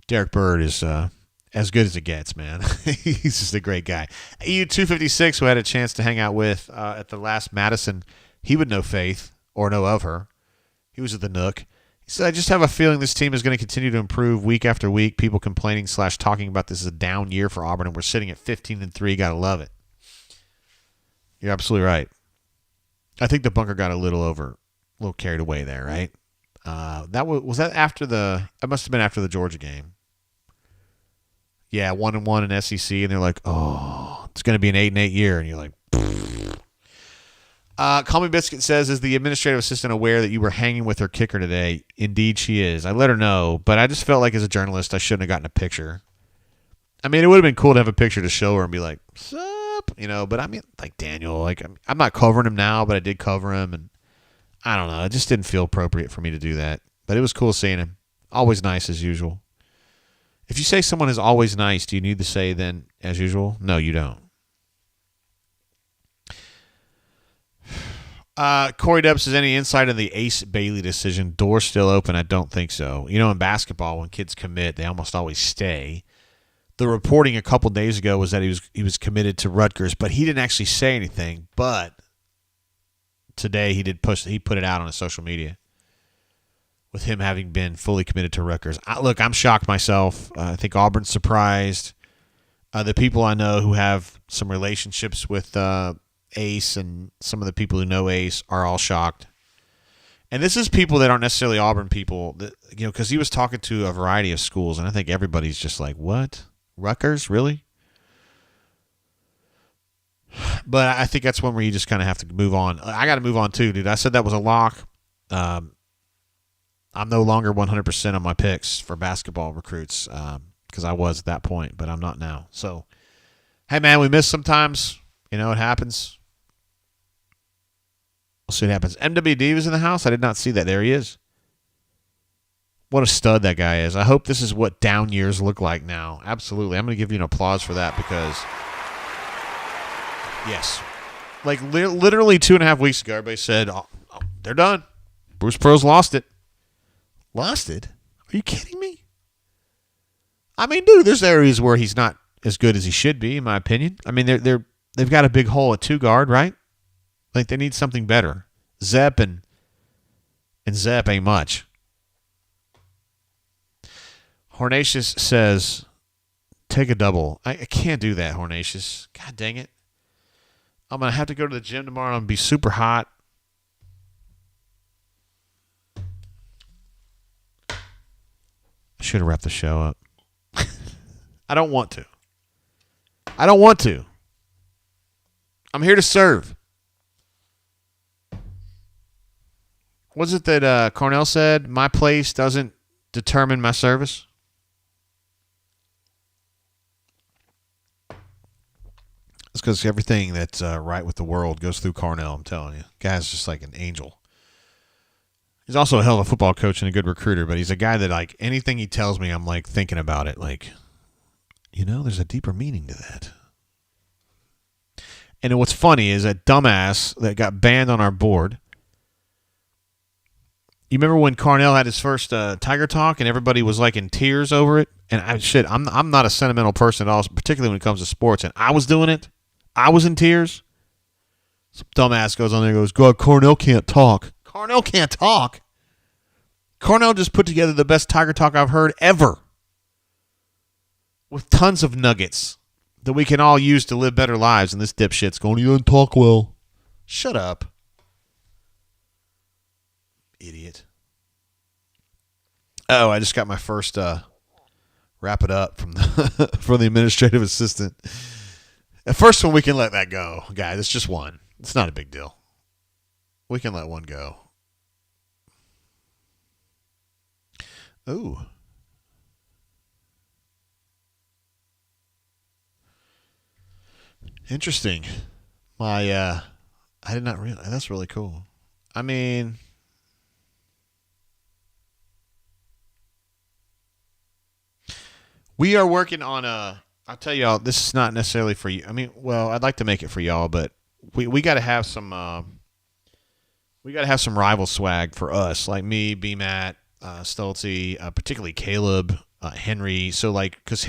Derek Bird is as good as it gets, man. He's just a great guy. EU 256, who I had a chance to hang out with at the last Madison, he would know Faith. or know of her. He was at the Nook. He said, I just have a feeling this team is going to continue to improve week after week. People complaining / talking about this as a down year for Auburn, and we're sitting at 15-3. Got to love it. You're absolutely right. I think the bunker got a little carried away there, right? That was that after it must have been after the Georgia game. Yeah, 1-1 in SEC, and they're like, oh, it's going to be an 8-8 year, and you're like, Call Me Biscuit says, is the administrative assistant aware that you were hanging with her kicker today? Indeed, she is. I let her know, but I just felt like as a journalist, I shouldn't have gotten a picture. I mean, it would have been cool to have a picture to show her and be like, sup? But I mean, like Daniel, like I'm not covering him now, but I did cover him, and I don't know. It just didn't feel appropriate for me to do that. But it was cool seeing him. Always nice as usual. If you say someone is always nice, do you need to say then as usual? No, you don't. Corey Deb says, any insight on the Ace Bailey decision? Door still open? I don't think so. In basketball, when kids commit, they almost always stay. The reporting a couple days ago was that he was committed to Rutgers, but he didn't actually say anything. But today he put it out on his social media with him having been fully committed to Rutgers. Look, I'm shocked myself. I think Auburn's surprised. The people I know who have some relationships with Ace and some of the people who know Ace are all shocked. And this is people that aren't necessarily Auburn people, because he was talking to a variety of schools, and I think everybody's just like, what? Rutgers? Really? But I think that's one where you just kind of have to move on. I got to move on too, dude. I said that was a lock. I'm no longer 100% on my picks for basketball recruits because I was at that point, but I'm not now. So, hey, man, we miss sometimes. It happens. We'll see what happens. MWD was in the house. I did not see that. There he is. What a stud that guy is. I hope this is what down years look like now. Absolutely. I'm going to give you an applause for that because, yes. Like literally 2.5 weeks ago, everybody said, oh, they're done. Bruce Pearl's lost it. Lost it? Are you kidding me? I mean, dude, there's areas where he's not as good as he should be, in my opinion. I mean, they've got a big hole at 2 guard, right? Like, they need something better. Zepp and Zepp ain't much. Hornatius says, take a double. I can't do that, Hornatius. God dang it. I'm going to have to go to the gym tomorrow and be super hot. I should have wrapped the show up. I don't want to. I'm here to serve. What's it that Cornell said? My place doesn't determine my service. It's because everything that's right with the world goes through Cornell, I'm telling you. Guy's just like an angel. He's also a hell of a football coach and a good recruiter, but he's a guy that, like, anything he tells me, I'm, like, thinking about it. Like, there's a deeper meaning to that. And what's funny is that dumbass that got banned on our board. You remember when Cornell had his first Tiger Talk and everybody was, like, in tears over it? And I'm not a sentimental person at all, particularly when it comes to sports. And I was doing it. I was in tears. Some dumbass goes on there and goes, God, Cornell can't talk. Cornell can't talk. Cornell just put together the best Tiger Talk I've heard ever. With tons of nuggets that we can all use to live better lives. And this dipshit's going, you don't talk well. Shut up. Idiot. Oh, I just got my first wrap it up from the administrative assistant. The first one, we can let that go. Guys, it's just one. It's not a big deal. We can let one go. Ooh. Interesting. I did not realize. That's really cool. I mean, we are working on I'll tell y'all, this is not necessarily for you. I mean, well, I'd like to make it for y'all, but we got to have some rival swag for us, like me, B-Matt, Stoltzy, particularly Caleb, Henry. So, like, because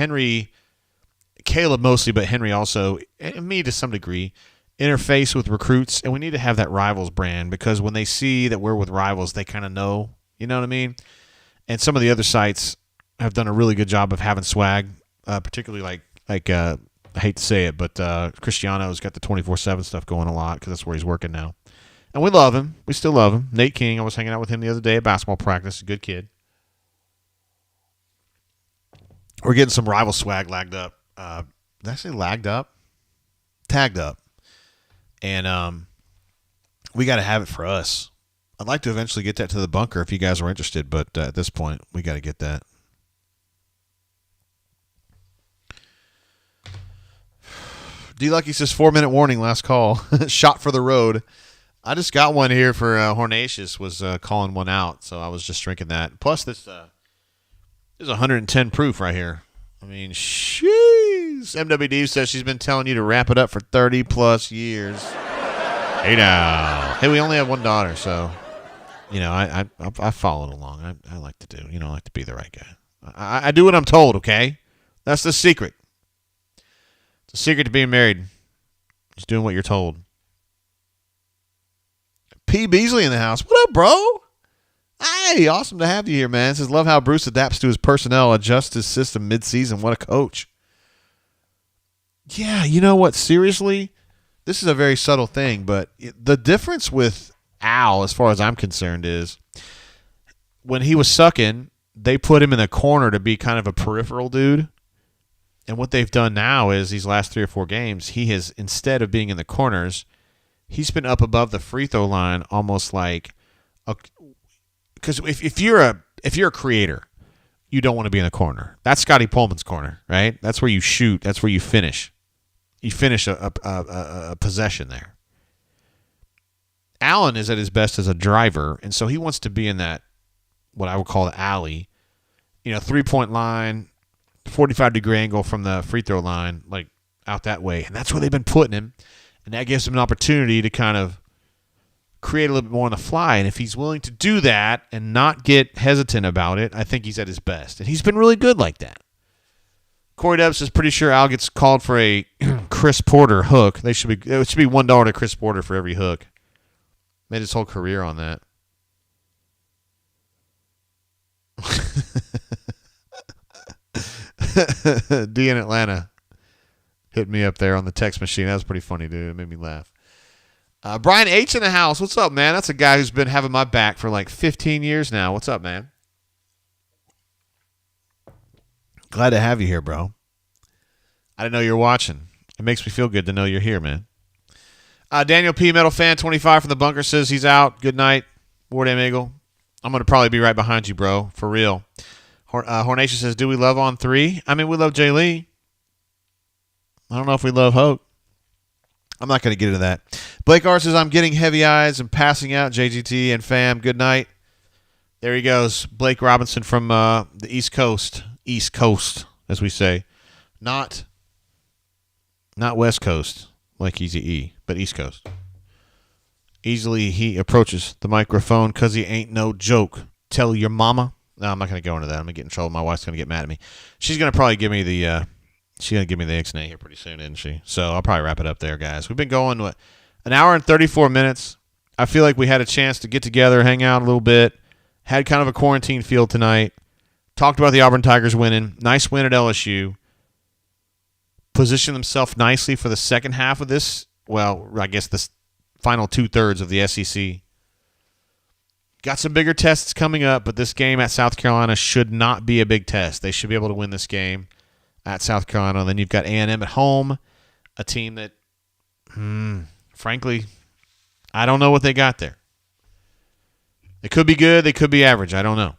Caleb mostly, but Henry also, and me to some degree, interface with recruits, and we need to have that Rivals brand because when they see that we're with Rivals, they kind of know. You know what I mean? And some of the other sites have done a really good job of having swag, particularly like I hate to say it, but Cristiano's got the 24/7 stuff going a lot because that's where he's working now. And we love him. We still love him. Nate King, I was hanging out with him the other day at basketball practice. A good kid. We're getting some Rival swag lagged up. Did I say lagged up? Tagged up. And we got to have it for us. I'd like to eventually get that to the bunker if you guys are interested, but at this point, we got to get that. D Lucky says 4-minute warning, last call. Shot for the road. I just got one here for Hornatius was calling one out, so I was just drinking that. Plus, this is 110 proof right here. I mean, sheesh. MWD says she's been telling you to wrap it up for 30-plus years. Hey, now. Hey, we only have one daughter, so, you know, I followed along. I like to do. You know, I like to be the right guy. I do what I'm told, okay? That's the secret. It's a secret to being married. Just doing what you're told. P. Beasley in the house. What up, bro? Hey, awesome to have you here, man. It says, love how Bruce adapts to his personnel, adjusts his system mid-season. What a coach. Yeah, you know what? Seriously, this is a very subtle thing, but the difference with Al, as far as I'm concerned, is when he was sucking, they put him in the corner to be kind of a peripheral dude. And what they've done now is these last 3 or 4 games, he has, instead of being in the corners, he's been up above the free throw line almost like a – because if you're a creator, you don't want to be in the corner. That's Scotty Pullman's corner, right? That's where you shoot. That's where you finish. You finish a possession there. Allen is at his best as a driver, and so he wants to be in that, what I would call the alley, you know, 3-point line, 45-degree angle from the free throw line, like out that way. And that's where they've been putting him, and that gives him an opportunity to kind of create a little bit more on the fly. And if he's willing to do that and not get hesitant about it, I think he's at his best. And he's been really good like that. Corey Dubs is pretty sure Al gets called for a Chris Porter hook. It should be $1 to Chris Porter for every hook. Made his whole career on that. D in Atlanta hit me up there on the text machine. That was pretty funny, dude. It made me laugh. Brian H. in the house. What's up, man? That's a guy who's been having my back for like 15 years now. What's up, man? Glad to have you here, bro. I didn't know you were watching. It makes me feel good to know you're here, man. Daniel P. Metal Fan 25 from the bunker says he's out. Good night, Ward M. Eagle. I'm going to probably be right behind you, bro. For real. Hornation says, do we love on 3? I mean, we love Jay Lee. I don't know if we love Hoke. I'm not going to get into that. Blake R says, I'm getting heavy eyes and passing out. JGT and fam, good night. There he goes. Blake Robinson from the East Coast. East Coast, as we say. Not West Coast, like Easy E, but East Coast. Easily he approaches the microphone because he ain't no joke. Tell your mama. No, I'm not going to go into that. I'm going to get in trouble. My wife's going to get mad at me. She's going to probably give me the she's going to give me the X&A here pretty soon, isn't she? So I'll probably wrap it up there, guys. We've been going, an hour and 34 minutes. I feel like we had a chance to get together, hang out a little bit. Had kind of a quarantine feel tonight. Talked about the Auburn Tigers winning. Nice win at LSU. Positioned themselves nicely for the second half of this. Well, I guess the final 2/3 of the SEC. Got some bigger tests coming up, but this game at South Carolina should not be a big test. They should be able to win this game at South Carolina. And then you've got A&M at home, a team that, frankly, I don't know what they got there. They could be good. They could be average. I don't know.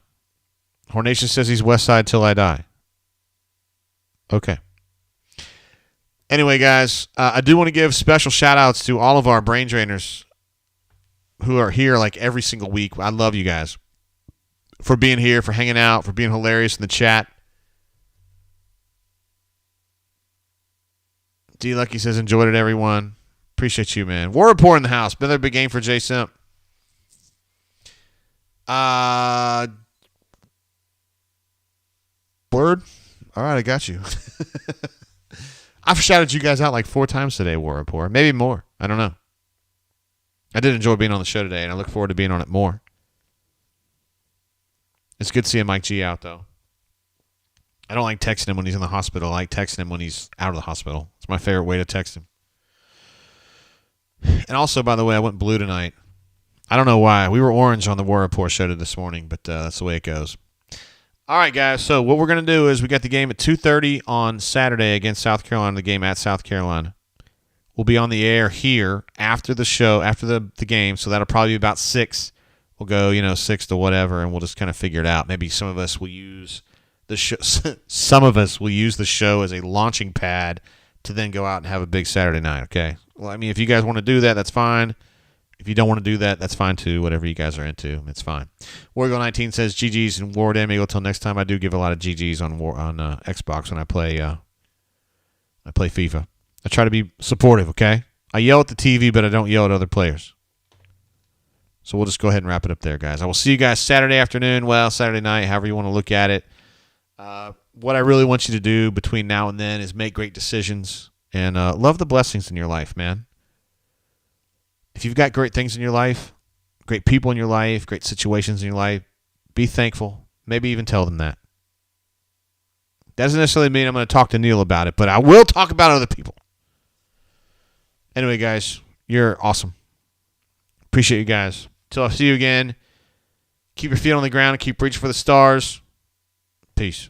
Hornation says he's West Side till I die. Okay. Anyway, guys, I do want to give special shout-outs to all of our brain drainers who are here like every single week. I love you guys for being here, for hanging out, for being hilarious in the chat. D. Lucky says, enjoyed it, everyone. Appreciate you, man. War Report in the house. Another big game for J. Simp. Word? All right, I got you. I've shouted you guys out like 4 times today, War Report. Maybe more. I don't know. I did enjoy being on the show today, and I look forward to being on it more. It's good seeing Mike G out, though. I don't like texting him when he's in the hospital. I like texting him when he's out of the hospital. It's my favorite way to text him. And also, by the way, I went blue tonight. I don't know why. We were orange on the War Report show this morning, but that's the way it goes. All right, guys. So what we're going to do is we got the game at 2:30 on Saturday against South Carolina, the game at South Carolina. We'll be on the air here after the show, after the game, so that'll probably be about 6. We'll go, 6 to whatever, and we'll just kind of figure it out. Maybe some of us will use the show. Some of us will use the show as a launching pad to then go out and have a big Saturday night. Okay. Well, I mean, if you guys want to do that, that's fine. If you don't want to do that, that's fine too. Whatever you guys are into, it's fine. Wargo19 says GG's and War Damn Eagle. Till next time, I do give a lot of GG's on Xbox when I play FIFA. I try to be supportive. Okay. I yell at the TV, but I don't yell at other players. So we'll just go ahead and wrap it up there, guys. I will see you guys Saturday afternoon. Well, Saturday night, however you want to look at it. What I really want you to do between now and then is make great decisions and love the blessings in your life, man. If you've got great things in your life, great people in your life, great situations in your life, be thankful. Maybe even tell them that. Doesn't necessarily mean I'm going to talk to Neil about it, but I will talk about other people. Anyway, guys, you're awesome. Appreciate you guys. Till I see you again, keep your feet on the ground and keep reaching for the stars. Peace.